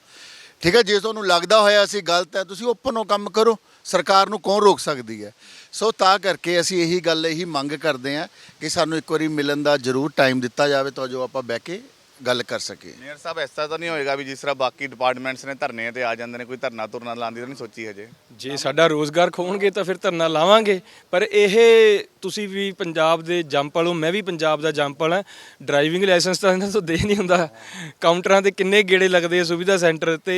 ਠੀਕ ਹੈ? ਜੇ ਤੁਹਾਨੂੰ ਲੱਗਦਾ ਹੋਇਆ ਅਸੀਂ ਗਲਤ ਹੈ, ਤੁਸੀਂ ਓਪਨ ਹੋ ਕੰਮ ਕਰੋ, ਸਰਕਾਰ ਨੂੰ ਕੌਣ ਰੋਕ ਸਕਦੀ ਹੈ? ਸੋ ਤਾਂ ਕਰਕੇ ਅਸੀਂ ਇਹੀ ਮੰਗ ਕਰਦੇ ਹਾਂ ਕਿ ਸਾਨੂੰ ਇੱਕ ਵਾਰੀ ਮਿਲਣ ਦਾ ਜ਼ਰੂਰ ਟਾਈਮ ਦਿੱਤਾ ਜਾਵੇ ਤਾਂ ਜੋ ਆਪਾਂ ਬਹਿ ਕੇ ਗੱਲ ਕਰ ਸਕੀਏ। ਮੇਅਰ ਸਾਹਿਬ ਐਸਾ ਤਾਂ ਨਹੀਂ ਹੋਏਗਾ ਵੀ ਜਿਸ ਤਰ੍ਹਾਂ ਬਾਕੀ ਡਿਪਾਰਟਮੈਂਟਸ ਨੇ ਧਰਨੇ ਤੇ ਆ ਜਾਂਦੇ ਨੇ, ਕੋਈ ਧਰਨਾ ਤੁਰਨਾ ਲਾਉਣ ਦੀ ਤਾਂ ਨਹੀਂ ਸੋਚੀ ਹਜੇ? ਜੇ ਸਾਡਾ ਰੋਜ਼ਗਾਰ ਖੋਣਗੇ ਤਾਂ ਫਿਰ ਧਰਨਾ ਲਾਵਾਂਗੇ। ਪਰ ਇਹ ਤੁਸੀਂ ਵੀ ਪੰਜਾਬ ਦੇ ਜੰਪਲ ਹੋ, ਮੈਂ ਵੀ ਪੰਜਾਬ ਦਾ ਜੰਪਲ ਹਾਂ। ਡਰਾਈਵਿੰਗ ਲਾਇਸੈਂਸ ਤਾਂ ਇਹਨਾਂ ਤੋਂ ਦੇ ਨਹੀਂ ਹੁੰਦਾ। ਕਾਊਂਟਰਾਂ ਤੇ ਕਿੰਨੇ ਗੇੜੇ ਲੱਗਦੇ ਆ ਸੁਵਿਧਾ ਸੈਂਟਰ ਤੇ।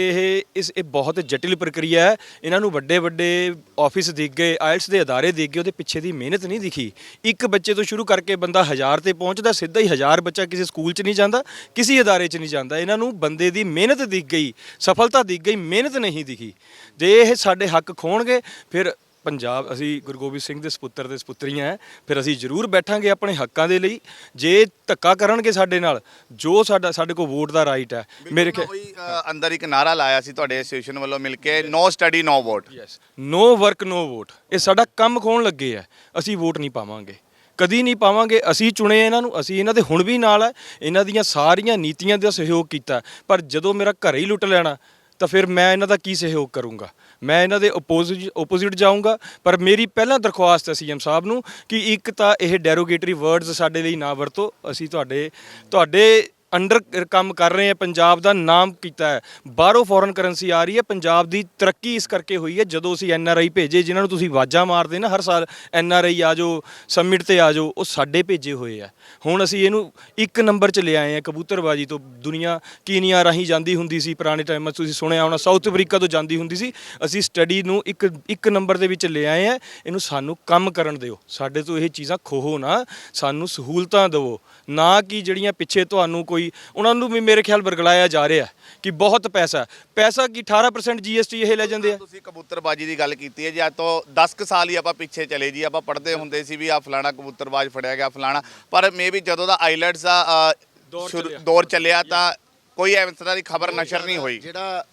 ਇਹ ਬਹੁਤ ਜਟਿਲ ਪ੍ਰਕਿਰਿਆ ਹੈ। ਇਹਨਾਂ ਨੂੰ ਵੱਡੇ ਵੱਡੇ ਆਫਿਸ ਦਿਖ ਗਏ, ਆਇਲਟਸ ਦੇ ਅਦਾਰੇ ਦਿਖ ਗਏ, ਉਹਦੇ ਪਿੱਛੇ ਦੀ ਮਿਹਨਤ ਨਹੀਂ ਦਿਖੀ। ਇੱਕ ਬੱਚੇ ਤੋਂ ਸ਼ੁਰੂ ਕਰਕੇ ਬੰਦਾ 1000 ਤੇ ਪਹੁੰਚਦਾ, ਸਿੱਧਾ ਹੀ 1000 ਬੱਚਾ ਕਿਸੇ ਸਕੂਲ 'ਚ ਨਹੀਂ ਜਾਂਦਾ, ਕਿਸੇ ਅਦਾਰੇ 'ਚ ਨਹੀਂ ਜਾਂਦਾ। ਇਹਨਾਂ ਨੂੰ ਬੰਦੇ ਦੀ ਮਿਹਨਤ ਦਿਖ ਗਈ, ਸਫਲਤਾ ਦਿਖ ਗਈ, ਮਿਹਨਤ ਨਹੀਂ ਦਿਖੀ। ਜੇ ਇਹ ਸਾਡੇ ਹੱਕ ਖੋਣਗੇ ਫਿਰ ਪੰਜਾਬ, ਅਸੀਂ ਗੁਰੂ ਗੋਬਿੰਦ ਸਿੰਘ ਦੇ ਸਪੁੱਤਰ ਦੇ ਸਪੁੱਤਰੀਆਂ ਹੈ, ਫਿਰ ਅਸੀਂ ਜ਼ਰੂਰ ਬੈਠਾਂਗੇ ਆਪਣੇ ਹੱਕਾਂ ਦੇ ਲਈ। ਜੇ ਧੱਕਾ ਕਰਨਗੇ ਸਾਡੇ ਨਾਲ, ਜੋ ਸਾਡੇ ਕੋਲ ਵੋਟ ਦਾ ਰਾਈਟ ਹੈ, ਮੇਰੇ ਕੋਈ ਅੰਦਰ ਇੱਕ ਨਾਰਾ ਲਾਇਆ ਸੀ ਤੁਹਾਡੇ ਐਸੋਸੀਏਸ਼ਨ ਵੱਲੋਂ ਮਿਲ ਕੇ, ਨੋ ਸਟੱਡੀ ਨੋ ਵੋਟ। ਯੈਸ, ਨੋ ਵਰਕ ਨੋ ਵੋਟ। ਇਹ ਸਾਡਾ ਕੰਮ ਖੋਣ ਲੱਗੇ ਆ, ਅਸੀਂ ਵੋਟ ਨਹੀਂ ਪਾਵਾਂਗੇ, ਕਦੀ ਨਹੀਂ ਪਾਵਾਂਗੇ। ਅਸੀਂ ਚੁਣੇ ਇਹਨਾਂ ਨੂੰ, ਅਸੀਂ ਇਹਨਾਂ ਦੇ ਹੁਣ ਵੀ ਨਾਲ ਹੈ, ਇਹਨਾਂ ਦੀਆਂ ਸਾਰੀਆਂ ਨੀਤੀਆਂ ਦਾ ਸਹਿਯੋਗ ਕੀਤਾ। ਪਰ ਜਦੋਂ ਮੇਰਾ ਘਰ ਹੀ ਲੁੱਟ ਲੈਣਾ ਤਾਂ ਫਿਰ ਮੈਂ ਇਹਨਾਂ ਦਾ ਕੀ ਸਹਿਯੋਗ ਕਰੂੰਗਾ? ਮੈਂ ਇਹਨਾਂ ਦੇ ਓਪੋਜ਼ਿਟ ਜਾਊਂਗਾ। ਪਰ ਮੇਰੀ ਪਹਿਲਾਂ ਦਰਖਾਸਤ ਹੈ ਸੀਐਮ ਸਾਹਿਬ ਨੂੰ ਕਿ ਇੱਕ ਤਾਂ ਇਹ ਡੈਰੋਗੇਟਰੀ ਵਰਡਸ ਸਾਡੇ ਲਈ ਨਾ ਵਰਤੋ। ਅਸੀਂ ਤੁਹਾਡੇ ਅੰਡਰ ਕੰਮ ਕਰ ਰਹੇ ਆ, ਪੰਜਾਬ ਦਾ ਨਾਮ ਕੀਤਾ ਹੈ। ਬਾਹਰੋਂ ਫੋਰਨ ਕਰੰਸੀ ਆ ਰਹੀ ਹੈ, ਪੰਜਾਬ ਦੀ ਤਰੱਕੀ ਇਸ ਕਰਕੇ ਹੋਈ ਹੈ ਜਦੋਂ ਅਸੀਂ ਐਨਆਰਆਈ ਭੇਜੇ, ਜਿਨ੍ਹਾਂ ਨੂੰ ਤੁਸੀਂ ਆਵਾਜ਼ਾਂ ਮਾਰਦੇ ਨਾ ਹਰ ਸਾਲ, ਐਨਆਰਆਈ ਆ ਜਾਓ, ਸਮਿਟ ਤੇ ਆ ਜਾਓ, ਉਹ ਸਾਡੇ ਭੇਜੇ ਹੋਏ ਆ। ਹੁਣ ਅਸੀਂ ਇਹਨੂੰ ਇੱਕ ਨੰਬਰ 'ਚ ਲਿਆਏ ਆ। ਕਬੂਤਰਬਾਜੀ ਤੋਂ ਦੁਨੀਆ ਕੀਨੀਆ ਰਾਹੀਂ ਜਾਂਦੀ ਹੁੰਦੀ ਸੀ ਪੁਰਾਣੇ ਟਾਈਮਾਂ 'ਚ, ਤੁਸੀਂ ਸੁਣਿਆ ਹੋਣਾ, ਸਾਊਥ ਅਫਰੀਕਾ ਤੋਂ ਜਾਂਦੀ ਹੁੰਦੀ ਸੀ। ਅਸੀਂ ਸਟੱਡੀ ਨੂੰ ਇੱਕ ਨੰਬਰ ਦੇ ਵਿੱਚ ਲਿਆਏ ਆ। ਇਹਨੂੰ ਸਾਨੂੰ ਕੰਮ ਕਰਨ ਦਿਓ, ਸਾਡੇ ਤੋਂ ਇਹ ਚੀਜ਼ਾਂ ਖੋਹੋ ਨਾ, ਸਾਨੂੰ ਸਹੂਲਤਾਂ ਦਿਓ, ਨਾ ਕਿ ਜਿਹੜੀਆਂ ਪਿੱਛੇ ਤੁਹਾਨੂੰ ਉਹਨਾਂ ਨੂੰ ਵੀ ਮੇਰੇ ਖਿਆਲ ਵਰਗਲਾਇਆ ਜਾ ਰਿਹਾ ਕਿ ਬਹੁਤ ਪੈਸਾ ਕੀ 18% ਜੀਐਸਟੀ ਇਹ ਲੈ ਜਾਂਦੇ ਆ। ਤੁਸੀਂ ਕਬੂਤਰਬਾਜੀ ਦੀ ਗੱਲ ਕੀਤੀ ਹੈ ਜੀ, ਅੱਜ ਤੋਂ 10 ਕੁ ਸਾਲ ਹੀ ਆਪਾਂ ਪਿੱਛੇ ਚਲੇ ਜੀ, ਆਪਾਂ ਪੜ੍ਹਦੇ ਹੁੰਦੇ ਸੀ ਵੀ ਆ ਫਲਾਣਾ ਕਬੂਤਰਬਾਜ ਫੜਿਆ ਗਿਆ ਫਲਾਣਾ। ਪਰ ਮੇਬੀ ਜਦੋਂ ਦਾ ਆਈਲੈਟਸ ਦਾ ਦੌਰ ਚੱਲਿਆ ਤਾਂ ਕੋਈ ਇਸ ਤਰ੍ਹਾਂ ਦੀ ਖਬਰ ਨਸ਼ਰ ਨਹੀਂ ਹੋਈ। ਜਿਹੜਾ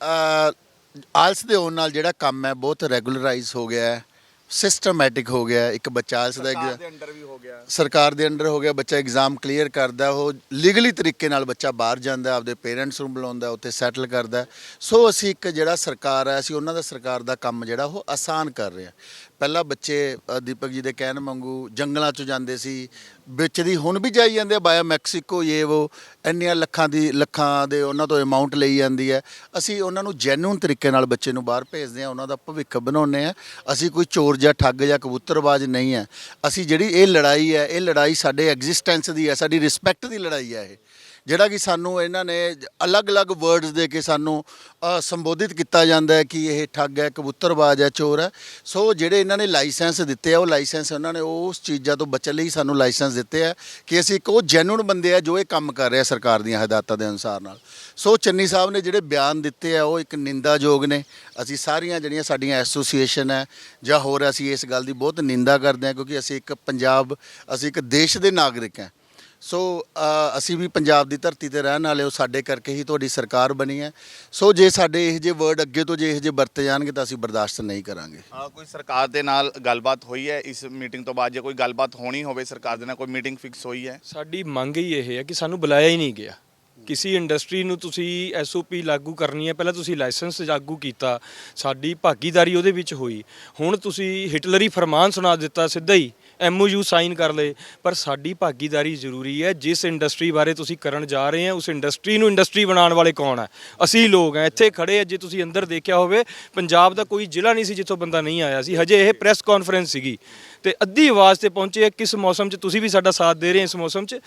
ਆਇਲਸ ਦੇ ਹੋਣ ਨਾਲ ਜਿਹੜਾ ਕੰਮ ਹੈ ਬਹੁਤ ਰੈਗੂਲਰਾਈਜ਼ ਹੋ ਗਿਆ ਹੈ, ਸਿਸਟਮੈਟਿਕ ਹੋ ਗਿਆ। ਇੱਕ ਬੱਚਾ ਆਇਲਸ ਦਾ ਸਰਕਾਰ ਦੇ ਅੰਡਰ ਵੀ ਹੋ ਗਿਆ, ਸਰਕਾਰ ਦੇ ਅੰਡਰ ਹੋ ਗਿਆ, ਬੱਚਾ ਐਗਜ਼ਾਮ ਕਲੀਅਰ ਕਰਦਾ, ਉਹ ਲੀਗਲੀ ਤਰੀਕੇ ਨਾਲ ਬੱਚਾ ਬਾਹਰ ਜਾਂਦਾ, ਆਪਦੇ ਪੇਰੈਂਟਸ ਨੂੰ ਬੁਲਾਉਂਦਾ, ਉੱਥੇ ਸੈਟਲ ਕਰਦਾ। ਸੋ ਅਸੀਂ ਇੱਕ ਜਿਹੜਾ ਸਰਕਾਰ ਹੈ, ਅਸੀਂ ਉਹਨਾਂ ਦਾ ਸਰਕਾਰ ਦਾ ਕੰਮ ਜਿਹੜਾ ਉਹ ਆਸਾਨ ਕਰ ਰਹੇ ਹਾਂ। ਪਹਿਲਾਂ ਬੱਚੇ ਦੀਪਕ ਜੀ ਦੇ ਕਹਿਣ ਵਾਂਗੂ ਜੰਗਲਾਂ 'ਚ ਜਾਂਦੇ ਸੀ, ਵਿੱਚ ਦੀ ਹੁਣ ਵੀ ਜਾਈ ਜਾਂਦੇ ਆ, ਬਾਇਆ ਮੈਕਸੀਕੋ ਉਹ ਇੰਨੀਆਂ ਲੱਖਾਂ ਦੇ ਉਹਨਾਂ ਤੋਂ ਅਮਾਊਂਟ ਲਈ ਜਾਂਦੀ ਹੈ। ਅਸੀਂ ਉਹਨਾਂ ਨੂੰ ਜੈਨੂਨ ਤਰੀਕੇ ਨਾਲ ਬੱਚੇ ਨੂੰ ਬਾਹਰ ਭੇਜਦੇ ਹਾਂ, ਉਹਨਾਂ ਦਾ ਭਵਿੱਖ ਬਣਾਉਂਦੇ ਹਾਂ। ਅਸੀਂ ਕੋਈ ਚੋਰ ਜਾਂ ਠੱਗ ਜਾਂ ਕਬੂਤਰਬਾਜ਼ ਨਹੀਂ ਹੈ। ਅਸੀਂ ਜਿਹੜੀ ਇਹ ਲੜਾਈ ਹੈ, ਇਹ ਲੜਾਈ ਸਾਡੇ ਐਗਜ਼ਿਸਟੈਂਸ ਦੀ ਹੈ, ਸਾਡੀ ਰਿਸਪੈਕਟ ਦੀ ਲੜਾਈ ਹੈ। ਇਹ ਜਿਹੜਾ ਕਿ ਸਾਨੂੰ ਇਹਨਾਂ ਨੇ ਅਲੱਗ-ਅਲੱਗ ਵਰਡਸ ਦੇ ਕੇ ਸਾਨੂੰ ਸੰਬੋਧਿਤ ਕੀਤਾ ਜਾਂਦਾ ਹੈ ਕਿ ਇਹ ਠੱਗ ਹੈ, ਕਬੂਤਰਬਾਜ਼ ਹੈ, ਚੋਰ ਹੈ। ਸੋ ਜਿਹੜੇ ਇਹਨਾਂ ਨੇ ਲਾਇਸੈਂਸ ਦਿੱਤੇ ਆ, ਉਹ ਲਾਇਸੈਂਸ ਉਹਨਾਂ ਨੇ ਉਸ ਚੀਜ਼ਾਂ ਤੋਂ ਬਚਣ ਲਈ ਸਾਨੂੰ ਲਾਇਸੈਂਸ ਦਿੱਤੇ ਆ ਕਿ ਅਸੀਂ ਇੱਕ ਉਹ ਜੈਨੂਨ ਬੰਦੇ ਆ ਜੋ ਇਹ ਕੰਮ ਕਰ ਰਿਹਾ ਸਰਕਾਰ ਦੀਆਂ ਹਦਾਇਤਾਂ ਦੇ ਅਨੁਸਾਰ ਨਾਲ। ਸੋ ਚੰਨੀ ਸਾਹਿਬ ਨੇ ਜਿਹੜੇ ਬਿਆਨ ਦਿੱਤੇ ਆ ਉਹ ਇੱਕ ਨਿੰਦਾਯੋਗ ਨੇ। ਅਸੀਂ ਸਾਰੀਆਂ ਜਿਹੜੀਆਂ ਸਾਡੀਆਂ ਐਸੋਸੀਏਸ਼ਨ ਹੈ ਜਾਂ ਹੋਰ, ਅਸੀਂ ਇਸ ਗੱਲ ਦੀ ਬਹੁਤ ਨਿੰਦਾ ਕਰਦੇ ਹਾਂ ਕਿਉਂਕਿ ਅਸੀਂ ਇੱਕ ਦੇਸ਼ ਦੇ ਨਾਗਰਿਕ ਹਾਂ। ਸੋ ਅਸੀਂ ਵੀ ਪੰਜਾਬ ਦੀ ਧਰਤੀ ਤੇ ਰਹਿਣ ਵਾਲੇ, ਉਹ ਸਾਡੇ ਕਰਕੇ ਹੀ ਤੁਹਾਡੀ ਸਰਕਾਰ ਬਣੀ ਹੈ। ਸੋ ਜੇ ਸਾਡੇ ਇਹੋ ਜਿਹੇ ਵਰਡ ਅੱਗੇ ਤੋਂ ਜੇ ਇਹੋ ਜਿਹੇ ਵਰਤੇ ਜਾਣਗੇ ਤਾਂ ਅਸੀਂ ਬਰਦਾਸ਼ਤ ਨਹੀਂ ਕਰਾਂਗੇ। ਕੋਈ ਸਰਕਾਰ ਦੇ ਨਾਲ ਗੱਲਬਾਤ ਹੋਈ ਹੈ ਇਸ ਮੀਟਿੰਗ ਤੋਂ ਬਾਅਦ? ਜੇ ਕੋਈ ਗੱਲਬਾਤ ਹੋਣੀ ਹੋਵੇ ਸਰਕਾਰ ਦੇ ਨਾਲ, ਕੋਈ ਮੀਟਿੰਗ ਫਿਕਸ ਹੋਈ ਹੈ? ਸਾਡੀ ਮੰਗ ਹੀ ਇਹ ਹੈ ਕਿ ਸਾਨੂੰ ਬੁਲਾਇਆ ਹੀ ਨਹੀਂ ਗਿਆ। ਕਿਸੇ ਇੰਡਸਟਰੀ ਨੂੰ ਤੁਸੀਂ ਐਸਓਪੀ ਲਾਗੂ ਕਰਨੀ ਹੈ, ਪਹਿਲਾਂ ਤੁਸੀਂ ਲਾਇਸੈਂਸ ਲਾਗੂ ਕੀਤਾ, ਸਾਡੀ ਭਾਗੀਦਾਰੀ ਉਹਦੇ ਵਿੱਚ ਹੋਈ। ਹੁਣ ਤੁਸੀਂ ਹਿਟਲਰੀ ਫਰਮਾਨ ਸੁਣਾ ਦਿੱਤਾ, ਸਿੱਧਾ ਹੀ MOU ਸਾਈਨ ਕਰ ਲਏ। ਪਰ ਸਾਡੀ ਭਾਗੀਦਾਰੀ ਜ਼ਰੂਰੀ ਹੈ। ਜਿਸ ਇੰਡਸਟਰੀ ਬਾਰੇ ਤੁਸੀਂ ਕਰਨ ਜਾ ਰਹੇ ਆ, ਉਸ ਇੰਡਸਟਰੀ ਨੂੰ ਇੰਡਸਟਰੀ ਬਣਾਉਣ ਵਾਲੇ ਕੌਣ ਹੈ? ਅਸੀਂ ਲੋਕ ਹਾਂ, ਇੱਥੇ ਖੜੇ ਆ। ਜੇ ਤੁਸੀਂ ਅੰਦਰ ਦੇਖਿਆ ਹੋਵੇ, ਪੰਜਾਬ ਦਾ ਕੋਈ ਜ਼ਿਲ੍ਹਾ ਨਹੀਂ ਸੀ ਜਿੱਥੋਂ ਬੰਦਾ ਨਹੀਂ ਆਇਆ ਸੀ। ਹਜੇ ਇਹ ਪ੍ਰੈਸ ਕਾਨਫਰੰਸ ਸੀਗੀ ਤੇ ਅੱਧੀ ਆਵਾਜ਼ ਤੇ ਪਹੁੰਚੇ। ਕਿਸ ਮੌਸਮ 'ਚ ਤੁਸੀਂ ਵੀ ਸਾਡਾ ਸਾਥ ਦੇ ਰਹੇ ਹੋ? ਇਸ ਮੌਸਮ 'ਚ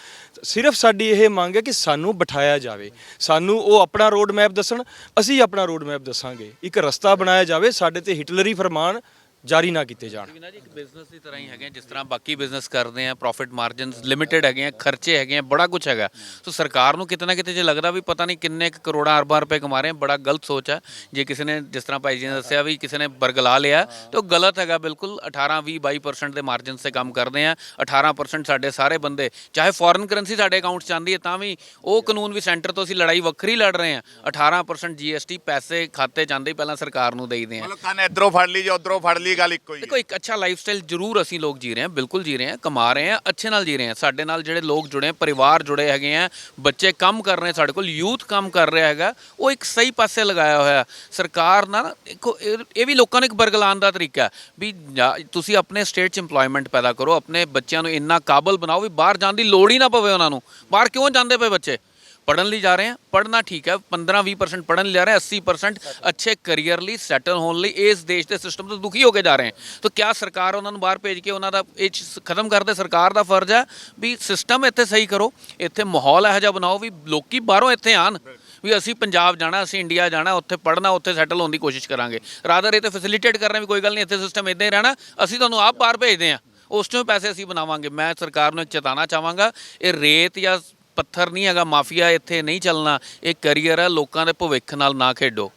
ਸਿਰਫ ਸਾਡੀ ਇਹ ਮੰਗ ਹੈ ਕਿ ਸਾਨੂੰ ਬਿਠਾਇਆ ਜਾਵੇ, ਸਾਨੂੰ ਉਹ ਆਪਣਾ ਰੋਡ ਮੈਪ ਦੱਸਣ, ਅਸੀਂ ਆਪਣਾ ਰੋਡ ਮੈਪ ਦੱਸਾਂਗੇ। ਇੱਕ ਰਸਤਾ ਬਣਾਇਆ ਜਾਵੇ, ਸਾਡੇ ਤੇ ਹਿਟਲਰੀ ਫਰਮਾਨ ਜਾਰੀ ਨਾ ਕੀਤੇ ਜਾਣ। ਵੀ ਨਾ ਜੀ ਇੱਕ ਬਿਜ਼ਨਸ ਦੀ ਤਰ੍ਹਾਂ ਹੀ ਹੈਗੇ, ਜਿਸ ਤਰ੍ਹਾਂ ਬਾਕੀ ਬਿਜ਼ਨਸ ਕਰਦੇ ਆ, ਪ੍ਰੋਫਿਟ ਮਾਰਜਨਸ ਲਿਮਿਟਿਡ ਹੈਗੇ ਆ, ਖਰਚੇ ਹੈਗੇ ਆ, ਬੜਾ ਕੁਝ ਹੈਗਾ। ਸੋ ਸਰਕਾਰ ਨੂੰ ਕਿਤੇ ਨਾ ਕਿਤੇ ਜੇ ਲੱਗਦਾ ਵੀ ਪਤਾ ਨਹੀਂ ਕਿੰਨੇ ਕਰੋੜਾਂ ਅਰਬਾਂ ਰੁਪਏ ਕਮਾ ਰਹੇ ਆ, ਬੜਾ ਗਲਤ ਸੋਚ ਹੈ। ਜੇ ਕਿਸੇ ਨੇ, ਜਿਸ ਤਰ੍ਹਾਂ ਭਾਈ ਜੀ ਨੇ ਦੱਸਿਆ ਵੀ ਕਿਸੇ ਨੇ ਬਰਗਲਾ ਲਿਆ, ਤੇ ਉਹ ਗਲਤ ਹੈਗਾ ਬਿਲਕੁਲ। 18, 20, 22% ਦੇ ਮਾਰਜਨ 'ਤੇ ਕੰਮ ਕਰਦੇ ਆ। 18% ਸਾਡੇ ਸਾਰੇ ਬੰਦੇ, ਚਾਹੇ ਫੋਰਨ ਕਰੰਸੀ ਸਾਡੇ ਅਕਾਊਂਟ 'ਚ ਆਉਂਦੀ ਹੈ ਤਾਂ ਵੀ ਉਹ ਕਾਨੂੰਨ ਵੀ ਸੈਂਟਰ ਤੋਂ ਅਸੀਂ ਲੜਾਈ ਵੱਖਰੀ ਲੜ ਰਹੇ ਆ। 18% GST ਪੈਸੇ ਖਾਤੇ ਜਾਂਦੇ ਪਹਿਲਾਂ ਸਰਕਾਰ ਨੂੰ ਦੇਈਦੇ ਆ। ਮਤਲਬ ਕੰਨ ਇੱਧਰੋਂ ਫੜ ਲਈ ਜਾਂ ਉੱਧਰੋਂ ਫੜ ਲਈ, ਗੱਲ ਇੱਕੋ ਹੀ ਦੇਖੋ, ਇੱਕ ਅੱਛਾ ਲਾਈਫ ਸਟਾਈਲ ਜ਼ਰੂਰ ਅਸੀਂ ਲੋਕ ਜੀ ਰਹੇ ਹਾਂ, ਬਿਲਕੁਲ ਜੀ ਰਹੇ ਹਾਂ, ਕਮਾ ਰਹੇ ਹਾਂ, ਅੱਛੇ ਨਾਲ ਜੀ ਰਹੇ ਹਾਂ। ਸਾਡੇ ਨਾਲ ਜਿਹੜੇ ਲੋਕ ਜੁੜੇ, ਪਰਿਵਾਰ ਜੁੜੇ ਹੈਗੇ ਆ, ਬੱਚੇ ਕੰਮ ਕਰ ਰਹੇ, ਸਾਡੇ ਕੋਲ ਯੂਥ ਕੰਮ ਕਰ ਰਿਹਾ ਹੈਗਾ, ਉਹ ਇੱਕ ਸਹੀ ਪਾਸੇ ਲਗਾਇਆ ਹੋਇਆ। ਸਰਕਾਰ ਨਾਲ ਦੇਖੋ, ਇਹ ਵੀ ਲੋਕਾਂ ਨੂੰ ਇੱਕ ਬਰਗਲਾਉਣ ਦਾ ਤਰੀਕਾ ਵੀ ਤੁਸੀਂ ਆਪਣੇ ਸਟੇਟ 'ਚ ਇੰਪਲੋਇਮੈਂਟ ਪੈਦਾ ਕਰੋ, ਆਪਣੇ ਬੱਚਿਆਂ ਨੂੰ ਇੰਨਾ ਕਾਬਲ ਬਣਾਓ ਵੀ ਬਾਹਰ ਜਾਣ ਦੀ ਲੋੜ ਹੀ ਨਾ ਪਵੇ ਉਹਨਾਂ ਨੂੰ। ਬਾਹਰ ਕਿਉਂ ਜਾਂਦੇ ਪਏ ਬੱਚੇ? ਪੜਨ ਲਈ ਜਾ ਰਹੇ ਹਾਂ, ਪੜਨਾ ਠੀਕ ਹੈ, 15-20% ਪੜਨ ਲਈ ਜਾ ਰਹੇ ਹਾਂ, 80% ਅੱਛੇ ਕਰੀਅਰ ਲਈ ਸੈਟਲ ਹੋਣ ਲਈ ਇਸ ਦੇਸ਼ ਦੇ ਸਿਸਟਮ ਤੋਂ ਦੁਖੀ ਹੋ ਕੇ ਜਾ ਰਹੇ ਹਾਂ। ਤਾਂ ਕਿਆ ਸਰਕਾਰ ਉਹਨਾਂ ਨੂੰ ਬਾਹਰ ਭੇਜ ਕੇ ਉਹਨਾਂ ਦਾ ਇਹ ਚੀਜ਼ ਖਤਮ ਕਰਦੇ? ਸਰਕਾਰ ਦਾ ਫਰਜ਼ ਹੈ ਵੀ ਸਿਸਟਮ ਇੱਥੇ ਸਹੀ ਕਰੋ, ਇੱਥੇ ਮਾਹੌਲ ਇਹੋ ਜਿਹਾ ਬਣਾਓ ਵੀ ਲੋਕੀ ਬਾਹਰੋਂ ਇੱਥੇ ਆਣ ਵੀ ਅਸੀਂ ਪੰਜਾਬ ਜਾਣਾ, ਅਸੀਂ ਇੰਡੀਆ ਜਾਣਾ, ਉੱਥੇ ਪੜ੍ਹਨਾ, ਉੱਥੇ ਸੈਟਲ ਹੋਣ ਦੀ ਕੋਸ਼ਿਸ਼ ਕਰਾਂਗੇ। ਰਾਦਰ ਇਹ ਤਾਂ ਫੈਸਿਲਿਟੇਟ ਕਰ ਰਹੇ ਵੀ ਕੋਈ ਗੱਲ ਨਹੀਂ, ਇੱਥੇ ਸਿਸਟਮ ਇੱਦਾਂ ਹੀ ਰਹਿਣਾ, ਅਸੀਂ ਤੁਹਾਨੂੰ ਆਪ ਬਾਹਰ ਭੇਜਦੇ ਹਾਂ, ਉਸ ਤੋਂ ਪੈਸੇ ਅਸੀਂ ਬਣਾਵਾਂਗੇ। ਮੈਂ ਸਰਕਾਰ ਨੂੰ ਇੱਕ ਚੇਤਾਉਣਾ ਚਾਹਾਂਗਾ, ਇਹ ਰੇਤ ਜਾਂ ਪੱਥਰ ਨਹੀਂ ਹੈਗਾ, ਮਾਫੀਆ ਇੱਥੇ ਨਹੀਂ ਚੱਲਣਾ। ਇਹ ਕਰੀਅਰ ਹੈ, ਲੋਕਾਂ ਦੇ ਭਵਿੱਖ ਨਾਲ ਨਾ ਖੇਡੋ,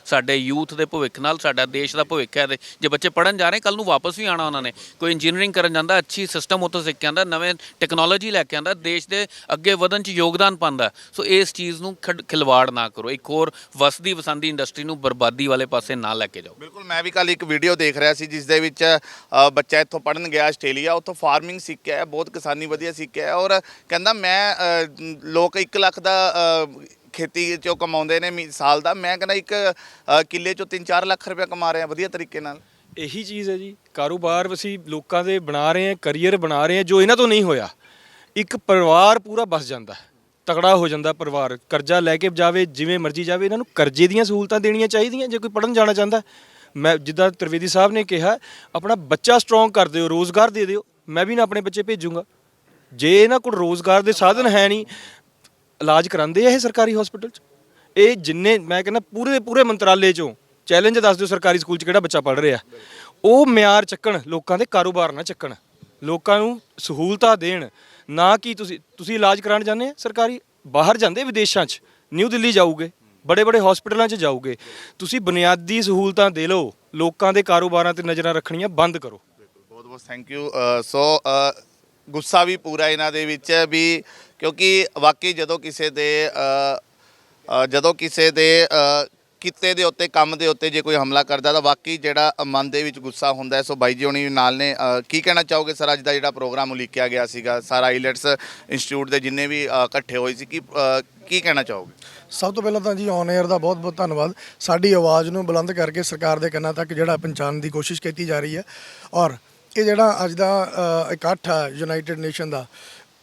ਸਾਡੇ ਯੂਥ ਦੇ ਭਵਿੱਖ ਨਾਲ, ਸਾਡਾ ਦੇਸ਼ ਦਾ ਭਵਿੱਖ ਹੈ। ਜੇ ਬੱਚੇ ਪੜ੍ਹਨ ਜਾ ਰਹੇ ਕੱਲ ਨੂੰ ਵਾਪਸ ਵੀ ਆਉਣਾ, ਉਹਨਾਂ ਨੇ ਕੋਈ ਇੰਜੀਨੀਅਰਿੰਗ ਕਰਨ ਜਾਂਦਾ, ਅੱਛੀ ਸਿਸਟਮ ਉੱਥੋਂ ਸਿੱਖ ਕੇ ਆਉਂਦਾ, ਨਵੇਂ ਟੈਕਨੋਲੋਜੀ ਲੈ ਕੇ ਆਉਂਦਾ, ਦੇਸ਼ ਦੇ ਅੱਗੇ ਵਧਣ 'ਚ ਯੋਗਦਾਨ ਪਾਉਂਦਾ। ਸੋ ਇਸ ਚੀਜ਼ ਨੂੰ ਖਿਲਵਾੜ ਨਾ ਕਰੋ, ਇੱਕ ਹੋਰ ਵਸਦੀ ਵਸੰਦੀ ਇੰਡਸਟਰੀ ਨੂੰ ਬਰਬਾਦੀ ਵਾਲੇ ਪਾਸੇ ਨਾ ਲੈ ਕੇ ਜਾਓ। ਬਿਲਕੁਲ, ਮੈਂ ਵੀ ਕੱਲ ਇੱਕ ਵੀਡੀਓ ਦੇਖ ਰਿਹਾ ਸੀ ਜਿਸ ਦੇ ਵਿੱਚ ਬੱਚਾ ਇੱਥੋਂ ਪੜ੍ਹਨ ਗਿਆ ਆਸਟ੍ਰੇਲੀਆ, ਉੱਥੋਂ ਫਾਰਮਿੰਗ ਸਿੱਖ ਕੇ ਆਇਆ, ਬਹੁਤ ਕਿਸਾਨੀ ਵਧੀਆ ਸਿੱਖ ਕੇ ਆਇਆ, ਔਰ ਕਹਿੰਦਾ ਮੈਂ ਲੋਕ 1 ਲੱਖ ਦਾ ਖੇਤੀ 'ਚੋਂ ਕਮਾਉਂਦੇ ਨੇ ਸਾਲ ਦਾ, ਮੈਂ ਕਹਿੰਦਾ ਇੱਕ ਕਿੱਲੇ 'ਚੋਂ 3-4 ਲੱਖ ਰੁਪਏ ਕਮਾ ਰਹੇ ਆ ਵਧੀਆ ਤਰੀਕੇ ਨਾਲ। ਇਹੀ ਚੀਜ਼ ਹੈ ਜੀ, ਕਾਰੋਬਾਰ ਅਸੀਂ ਲੋਕਾਂ ਦੇ ਬਣਾ ਰਹੇ ਹਾਂ, ਕਰੀਅਰ ਬਣਾ ਰਹੇ ਹਾਂ, ਜੋ ਇਹਨਾਂ ਤੋਂ ਨਹੀਂ ਹੋਇਆ। ਇੱਕ ਪਰਿਵਾਰ ਪੂਰਾ ਬਸ ਜਾਂਦਾ, ਤਕੜਾ ਹੋ ਜਾਂਦਾ ਪਰਿਵਾਰ, ਕਰਜ਼ਾ ਲੈ ਕੇ ਜਾਵੇ, ਜਿਵੇਂ ਮਰਜ਼ੀ ਜਾਵੇ। ਇਹਨਾਂ ਨੂੰ ਕਰਜ਼ੇ ਦੀਆਂ ਸਹੂਲਤਾਂ ਦੇਣੀਆਂ ਚਾਹੀਦੀਆਂ ਜੇ ਕੋਈ ਪੜ੍ਹਨ ਜਾਣਾ ਚਾਹੁੰਦਾ। ਮੈਂ ਜਿੱਦਾਂ ਤ੍ਰਿਵੇਦੀ ਸਾਹਿਬ ਨੇ ਕਿਹਾ, ਆਪਣਾ ਬੱਚਾ ਸਟਰੋਂਗ ਕਰ ਦਿਓ, ਰੋਜ਼ਗਾਰ ਦੇ ਦਿਓ। ਮੈਂ ਵੀ ਨਾ ਆਪਣੇ ਬੱਚੇ ਭੇਜੂੰਗਾ। ਜੇ ਇਹਨਾਂ ਕੋਲ ਰੋਜ਼ਗਾਰ ਦੇ ਸਾਧਨ ਹੈ ਨਹੀਂ, ਇਲਾਜ ਕਰਾਉਂਦੇ ਆ ਇਹ ਸਰਕਾਰੀ ਹਸਪੀਟਲ 'ਚ। ਇਹ ਜਿੰਨੇ ਮੈਂ ਕਹਿੰਦਾ ਪੂਰੇ ਮੰਤਰਾਲੇ 'ਚੋਂ ਚੈਲੰਜ ਦੱਸ ਦਿਓ, ਸਰਕਾਰੀ ਸਕੂਲ 'ਚ ਕਿਹੜਾ ਬੱਚਾ ਪੜ੍ਹ ਰਿਹਾ, ਉਹ ਮਿਆਰ ਚੱਕਣ, ਲੋਕਾਂ ਦੇ ਕਾਰੋਬਾਰ ਨਾ ਚੱਕਣ, ਲੋਕਾਂ ਨੂੰ ਸਹੂਲਤਾਂ ਦੇਣ। ਨਾ ਕਿ ਤੁਸੀਂ ਇਲਾਜ ਕਰਾਉਣ ਜਾਂਦੇ ਆ ਸਰਕਾਰੀ, ਬਾਹਰ ਜਾਂਦੇ ਵਿਦੇਸ਼ਾਂ 'ਚ, ਨਿਊ ਦਿੱਲੀ ਜਾਊਗੇ, ਬੜੇ ਹਸਪੀਟਲਾਂ 'ਚ ਜਾਊਗੇ। ਤੁਸੀਂ ਬੁਨਿਆਦੀ ਸਹੂਲਤਾਂ ਦੇ ਲਓ, ਲੋਕਾਂ ਦੇ ਕਾਰੋਬਾਰਾਂ ਤੇ ਨਜ਼ਰਾਂ ਰੱਖਣੀਆਂ ਬੰਦ ਕਰੋ। ਬਹੁਤ ਬਹੁਤ ਥੈਂਕ ਯੂ। ਸੋ ਗੁੱਸਾ ਵੀ ਪੂਰਾ ਇਹਨਾਂ ਦੇ ਵਿੱਚ ਵੀ, ਕਿਉਂਕਿ ਵਾਕਈ ਜਦੋਂ ਕਿਸੇ ਦੇ ਕਿੱਤੇ ਦੇ ਉੱਤੇ, ਕੰਮ ਦੇ ਉੱਤੇ ਜੇ ਕੋਈ ਹਮਲਾ ਕਰਦਾ ਤਾਂ ਵਾਕਈ ਜਿਹੜਾ ਮਨ ਦੇ ਵਿੱਚ ਗੁੱਸਾ ਹੁੰਦਾ ਹੈ। ਸੋ ਬਾਈ ਜੀ ਹੋਣੀ ਨਾਲ ਨੇ, ਕੀ ਕਹਿਣਾ ਚਾਹੋਗੇ ਸਰ? ਅੱਜ ਦਾ ਜਿਹੜਾ ਪ੍ਰੋਗਰਾਮ ਉਲੀਕਿਆ ਗਿਆ ਸੀਗਾ, ਸਾਰਾ ਆਈਲੈਟਸ ਇੰਸਟੀਚਿਊਟ ਦੇ ਜਿੰਨੇ ਵੀ ਇਕੱਠੇ ਹੋਏ ਸੀ, ਕੀ ਕਹਿਣਾ ਚਾਹੋਗੇ? ਸਭ ਤੋਂ ਪਹਿਲਾਂ ਤਾਂ ਜੀ ਔਨ 에ਅਰ ਦਾ ਬਹੁਤ ਬਹੁਤ ਧੰਨਵਾਦ। ਸਾਡੀ ਆਵਾਜ਼ ਨੂੰ ਬੁਲੰਦ ਕਰਕੇ ਸਰਕਾਰ ਦੇ ਕੰਨਾਂ ਤੱਕ ਜਿਹੜਾ ਪਹੁੰਚਾਉਣ ਦੀ ਕੋਸ਼ਿਸ਼ ਕੀਤੀ ਜਾ ਰਹੀ ਹੈ। ਔਰ ਇਹ ਜਿਹੜਾ ਅੱਜ ਦਾ ਇਕੱਠ ਆ ਯੂਨਾਈਟਿਡ ਨੇਸ਼ਨ ਦਾ,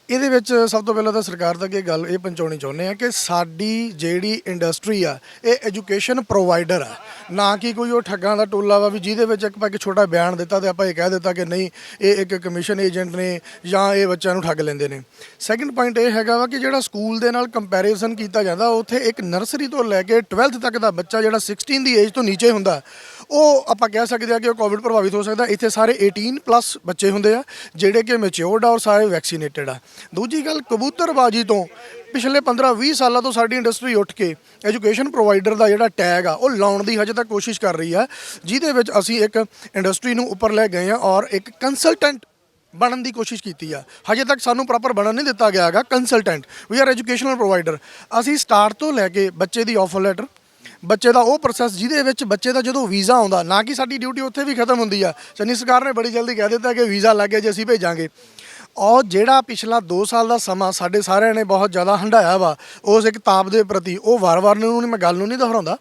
ਇਹਦੇ ਵਿੱਚ ਸਭ ਤੋਂ ਪਹਿਲਾਂ ਤਾਂ ਸਰਕਾਰ ਤੱਕ ਇਹ ਗੱਲ ਇਹ ਪਹੁੰਚਾਉਣੀ ਚਾਹੁੰਦੇ ਆ ਕਿ ਸਾਡੀ ਜਿਹੜੀ ਇੰਡਸਟਰੀ ਆ, ਇਹ ਐਜੂਕੇਸ਼ਨ ਪ੍ਰੋਵਾਈਡਰ ਆ, ਨਾ ਕਿ ਕੋਈ ਉਹ ਠੱਗਾਂ ਦਾ ਟੋਲਾ ਵਾ ਵੀ ਜਿਹਦੇ ਵਿੱਚ ਇੱਕ ਛੋਟਾ ਬਿਆਨ ਦਿੱਤਾ ਤੇ ਆਪਾਂ ਇਹ ਕਹਿ ਦਿੱਤਾ ਕਿ ਨਹੀਂ ਇਹ ਇੱਕ ਕਮਿਸ਼ਨ ਏਜੰਟ ਨੇ ਜਾਂ ਇਹ ਬੱਚਿਆਂ ਨੂੰ ਠੱਗ ਲੈਂਦੇ ਨੇ। ਸੈਕੰਡ ਪੁਆਇੰਟ ਇਹ ਹੈਗਾ ਵਾ ਕਿ ਜਿਹੜਾ ਸਕੂਲ ਦੇ ਨਾਲ ਕੰਪੈਰੀਜ਼ਨ ਕੀਤਾ ਜਾਂਦਾ, ਉੱਥੇ ਇੱਕ ਨਰਸਰੀ ਤੋਂ ਲੈ ਕੇ 12th ਤੱਕ ਦਾ ਬੱਚਾ ਜਿਹੜਾ 16 ਦੀ ਏਜ ਤੋਂ ਨੀਚੇ ਹੁੰਦਾ, ਉਹ ਆਪਾਂ ਕਹਿ ਸਕਦੇ ਆ ਕਿ ਉਹ ਕੋਵਿਡ ਪ੍ਰਭਾਵਿਤ ਹੋ ਸਕਦਾ। ਇੱਥੇ ਸਾਰੇ 18+ ਬੱਚੇ ਹੁੰਦੇ ਆ ਜਿਹੜੇ ਕਿ ਮੈਚਿਓਰਡ ਆ ਔਰ ਸਾਰੇ ਵੈਕਸੀਨੇਟਡ ਆ। ਦੂਜੀ ਗੱਲ, ਕਬੂਤਰਬਾਜੀ ਤੋਂ ਪਿਛਲੇ 15-20 ਸਾਲਾਂ ਤੋਂ ਸਾਡੀ ਇੰਡਸਟਰੀ ਉੱਠ ਕੇ ਐਜੂਕੇਸ਼ਨ ਪ੍ਰੋਵਾਈਡਰ ਦਾ ਜਿਹੜਾ ਟੈਗ ਆ ਉਹ ਲਾਉਣ ਦੀ ਹਜੇ ਤੱਕ ਕੋਸ਼ਿਸ਼ ਕਰ ਰਹੀ ਆ, ਜਿਹਦੇ ਵਿੱਚ ਅਸੀਂ ਇੱਕ ਇੰਡਸਟਰੀ ਨੂੰ ਉੱਪਰ ਲੈ ਗਏ ਆ ਔਰ ਇੱਕ ਕੰਸਲਟੈਂਟ ਬਣਨ ਦੀ ਕੋਸ਼ਿਸ਼ ਕੀਤੀ ਆ। ਹਜੇ ਤੱਕ ਸਾਨੂੰ ਪ੍ਰੋਪਰ ਬਣਨ ਨਹੀਂ ਦਿੱਤਾ ਗਿਆ ਹੈਗਾ consultant. We are educational provider. ਅਸੀਂ ਸਟਾਰਟ ਤੋਂ ਲੈ ਕੇ ਬੱਚੇ ਦੀ ਆਫਰ ਲੈਟਰ, ਬੱਚੇ ਦਾ ਉਹ ਪ੍ਰੋਸੈਸ ਜਿਹਦੇ ਵਿੱਚ ਬੱਚੇ ਦਾ ਜਦੋਂ ਵੀਜ਼ਾ ਆਉਂਦਾ, ਨਾ ਕਿ ਸਾਡੀ ਡਿਊਟੀ ਉੱਥੇ ਵੀ ਖਤਮ ਹੁੰਦੀ ਆ। ਚੰਨੀ ਸਰਕਾਰ ਨੇ ਬੜੀ ਜਲਦੀ ਕਹਿ ਦਿੱਤਾ ਕਿ ਵੀਜ਼ਾ ਲੱਗ ਗਿਆ ਜੀ ਅਸੀਂ ਭੇਜਾਂਗੇ। ਔਰ ਜਿਹੜਾ ਪਿਛਲਾ 2 ਸਾਲ ਦਾ ਸਮਾਂ ਸਾਡੇ ਸਾਰਿਆਂ ਨੇ ਬਹੁਤ ਜ਼ਿਆਦਾ ਹੰਢਾਇਆ ਵਾ ਉਸ ਇੱਕ ਕਿਤਾਬ ਦੇ ਪ੍ਰਤੀ, ਉਹ ਵਾਰ-ਵਾਰ ਨੂੰ ਮੈਂ ਗੱਲ ਨੂੰ ਨਹੀਂ ਦੁਹਰਾਉਂਦਾ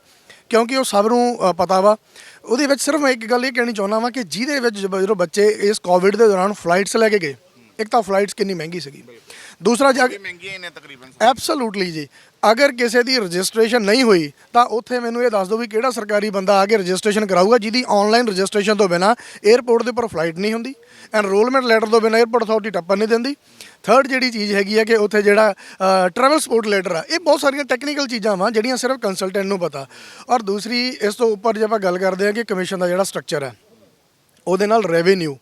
ਕਿਉਂਕਿ ਉਹ ਸਭ ਨੂੰ ਪਤਾ ਵਾ। ਉਹਦੇ ਵਿੱਚ ਸਿਰਫ ਮੈਂ ਇੱਕ ਗੱਲ ਇਹ ਕਹਿਣੀ ਚਾਹੁੰਦਾ ਵਾਂ ਕਿ ਜਿਹਦੇ ਵਿੱਚ ਜਦੋਂ ਬੱਚੇ ਇਸ ਕੋਵਿਡ ਦੇ ਦੌਰਾਨ ਫਲਾਈਟਸ ਲੈ ਕੇ ਗਏ, ਇੱਕ ਤਾਂ ਫਲਾਈਟਸ ਕਿੰਨੀ ਮਹਿੰਗੀ ਸੀਗੀ, ਦੂਸਰਾ ਮਹਿੰਗੀਆਂ ਨੇ ਤਕਰੀਬਨ। ਐਬਸੋਲੂਟਲੀ ਜੀ। ਅਗਰ ਕਿਸੇ ਦੀ ਰਜਿਸਟ੍ਰੇਸ਼ਨ ਨਹੀਂ ਹੋਈ ਤਾਂ ਉੱਥੇ ਮੈਨੂੰ ਇਹ ਦੱਸ ਦਿਓ ਵੀ ਕਿਹੜਾ ਸਰਕਾਰੀ ਬੰਦਾ ਆ ਕੇ ਰਜਿਸਟ੍ਰੇਸ਼ਨ ਕਰਾਊਗਾ ਜਿਹਦੀ ਆਨਲਾਈਨ ਰਜਿਸਟ੍ਰੇਸ਼ਨ ਤੋਂ ਬਿਨਾਂ 에ਅਰਪੋਰਟ ਦੇ ਉੱਪਰ ਫਲਾਈਟ ਨਹੀਂ ਹੁੰਦੀ, ਐਨਰੋਲਮੈਂਟ ਲੈਟਰ ਤੋਂ ਬਿਨਾਂ 에ਅਰਪੋਰਟ ਅਥਾਰਟੀ ਟੱਪਣ ਨਹੀਂ ਦਿੰਦੀ। ਥਰਡ ਜਿਹੜੀ ਚੀਜ਼ ਹੈਗੀ ਆ ਕਿ ਉੱਥੇ ਜਿਹੜਾ ਟਰੈਵਲ ਸਪੋਰਟ ਲੈਟਰ ਆ, ਇਹ ਬਹੁਤ ਸਾਰੀਆਂ ਟੈਕਨੀਕਲ ਚੀਜ਼ਾਂ ਵਾ ਜਿਹੜੀਆਂ ਸਿਰਫ ਕੰਸਲਟੈਂਟ ਨੂੰ ਪਤਾ। ਔਰ ਦੂਸਰੀ ਇਸ ਤੋਂ ਉੱਪਰ ਜੇ ਆਪਾਂ ਗੱਲ ਕਰਦੇ ਹਾਂ ਕਿ ਕਮਿਸ਼ਨ ਦਾ ਜਿਹੜਾ ਸਟਰਕਚਰ ਹੈ, ਉਹਦੇ ਨਾਲ ਰੈਵਨਿਊ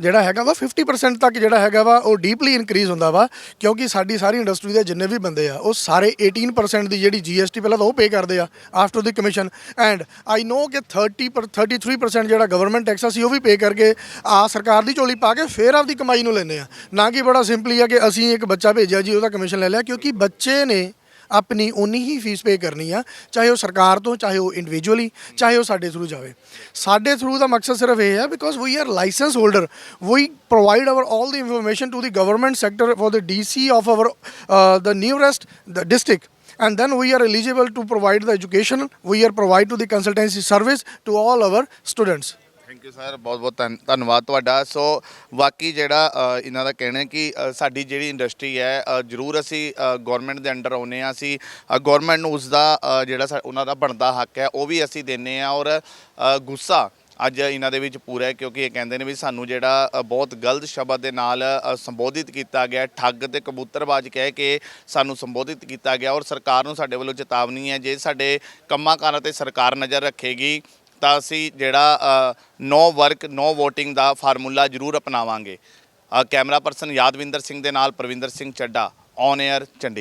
ਜਿਹੜਾ ਹੈਗਾ ਵਾ 50% ਤੱਕ ਜਿਹੜਾ ਹੈਗਾ ਵਾ ਉਹ ਡੀਪਲੀ ਇਨਕਰੀਜ਼ ਹੁੰਦਾ ਵਾ, ਕਿਉਂਕਿ ਸਾਡੀ ਸਾਰੀ ਇੰਡਸਟਰੀ ਦੇ ਜਿੰਨੇ ਵੀ ਬੰਦੇ ਆ ਉਹ ਸਾਰੇ 18% ਦੀ ਜਿਹੜੀ GST ਪਹਿਲਾਂ ਤਾਂ ਉਹ ਪੇ ਕਰਦੇ ਆ after the commission. And I know ਕਿ 33% ਜਿਹੜਾ ਗਵਰਨਮੈਂਟ ਟੈਕਸ ਅਸੀਂ ਉਹ ਵੀ ਪੇ ਕਰਕੇ ਸਰਕਾਰ ਦੀ ਝੋਲੀ ਪਾ ਕੇ ਫਿਰ ਆਪਦੀ ਕਮਾਈ ਨੂੰ ਲੈਂਦੇ ਆ। ਨਾ ਕਿ ਬੜਾ ਸਿੰਪਲੀ ਆ ਕਿ ਅਸੀਂ ਇੱਕ ਬੱਚਾ ਭੇਜਿਆ ਜੀ ਉਹਦਾ ਕਮਿਸ਼ਨ ਲੈ ਲਿਆ, ਕਿਉਂਕਿ ਬੱਚੇ ਨੇ ਆਪਣੀ ਉਨੀ ਹੀ ਫੀਸ ਪੇ ਕਰਨੀ ਆ, ਚਾਹੇ ਉਹ ਸਰਕਾਰ ਤੋਂ, ਚਾਹੇ ਉਹ ਇੰਡੀਵਿਜੂਅਲੀ, ਚਾਹੇ ਉਹ ਸਾਡੇ ਥਰੂ ਜਾਵੇ। ਸਾਡੇ ਥਰੂ ਦਾ ਮਕਸਦ ਸਿਰਫ ਇਹ ਹੈ because we are license holder, we provide our all the information to the government sector for the DC of our the nearest the district, and then we are eligible to provide the education, we are provide to the consultancy service to all our students. Thank you sir, ਬਹੁਤ ਬਹੁਤ ਧੰਨਵਾਦ ਤੁਹਾਡਾ। ਸੋ ਬਾਕੀ ਜਿਹੜਾ ਇਹਨਾਂ ਦਾ ਕਹਿਣਾ ਹੈ ਕਿ ਸਾਡੀ ਜਿਹੜੀ ਇੰਡਸਟਰੀ ਹੈ ਜ਼ਰੂਰ ਅਸੀਂ ਗਵਰਨਮੈਂਟ ਦੇ ਅੰਡਰ ਆਉਂਦੇ ਹਾਂ, ਅਸੀਂ ਗਵਰਨਮੈਂਟ ਨੂੰ ਉਸ ਦਾ ਜਿਹੜਾ ਉਹਨਾਂ ਦਾ ਬਣਦਾ ਹੱਕ ਹੈ ਉਹ ਵੀ ਅਸੀਂ ਦਿੰਦੇ ਹਾਂ। ਔਰ ਗੁੱਸਾ ਅੱਜ ਇਹਨਾਂ ਦੇ ਵਿੱਚ ਪੂਰਾ ਹੈ, ਕਿਉਂਕਿ ਇਹ ਕਹਿੰਦੇ ਨੇ ਵੀ ਸਾਨੂੰ ਜਿਹੜਾ ਬਹੁਤ ਗਲਤ ਸ਼ਬਦ ਦੇ ਨਾਲ ਸੰਬੋਧਿਤ ਕੀਤਾ ਗਿਆ, ਠੱਗ ਤੇ ਕਬੂਤਰਬਾਜ਼ ਕਹਿ ਕੇ ਸਾਨੂੰ ਸੰਬੋਧਿਤ ਕੀਤਾ ਗਿਆ। ਔਰ ਸਰਕਾਰ ਨੂੰ ਸਾਡੇ ਵੱਲੋਂ ਚੇਤਾਵਨੀ ਹੈ, ਜੇ ਸਾਡੇ ਕੰਮਾਂ ਕਾਰਾਂ 'ਤੇ ਸਰਕਾਰ ਨਜ਼ਰ ਰੱਖੇਗੀ ਤਾਂ ਅਸੀਂ ਜਿਹੜਾ ਨੋ ਵਰਕ ਨੋ ਵੋਟਿੰਗ ਦਾ ਫਾਰਮੂਲਾ ਜ਼ਰੂਰ ਅਪਣਾਵਾਂਗੇ। ਕੈਮਰਾ ਪਰਸਨ ਯਾਦਵਿੰਦਰ ਸਿੰਘ ਦੇ ਨਾਲ ਪ੍ਰਵਿੰਦਰ ਸਿੰਘ ਚੱਡਾ, ਔਨ 에ਅਰ, ਚੰਡੀਗੜ੍ਹ।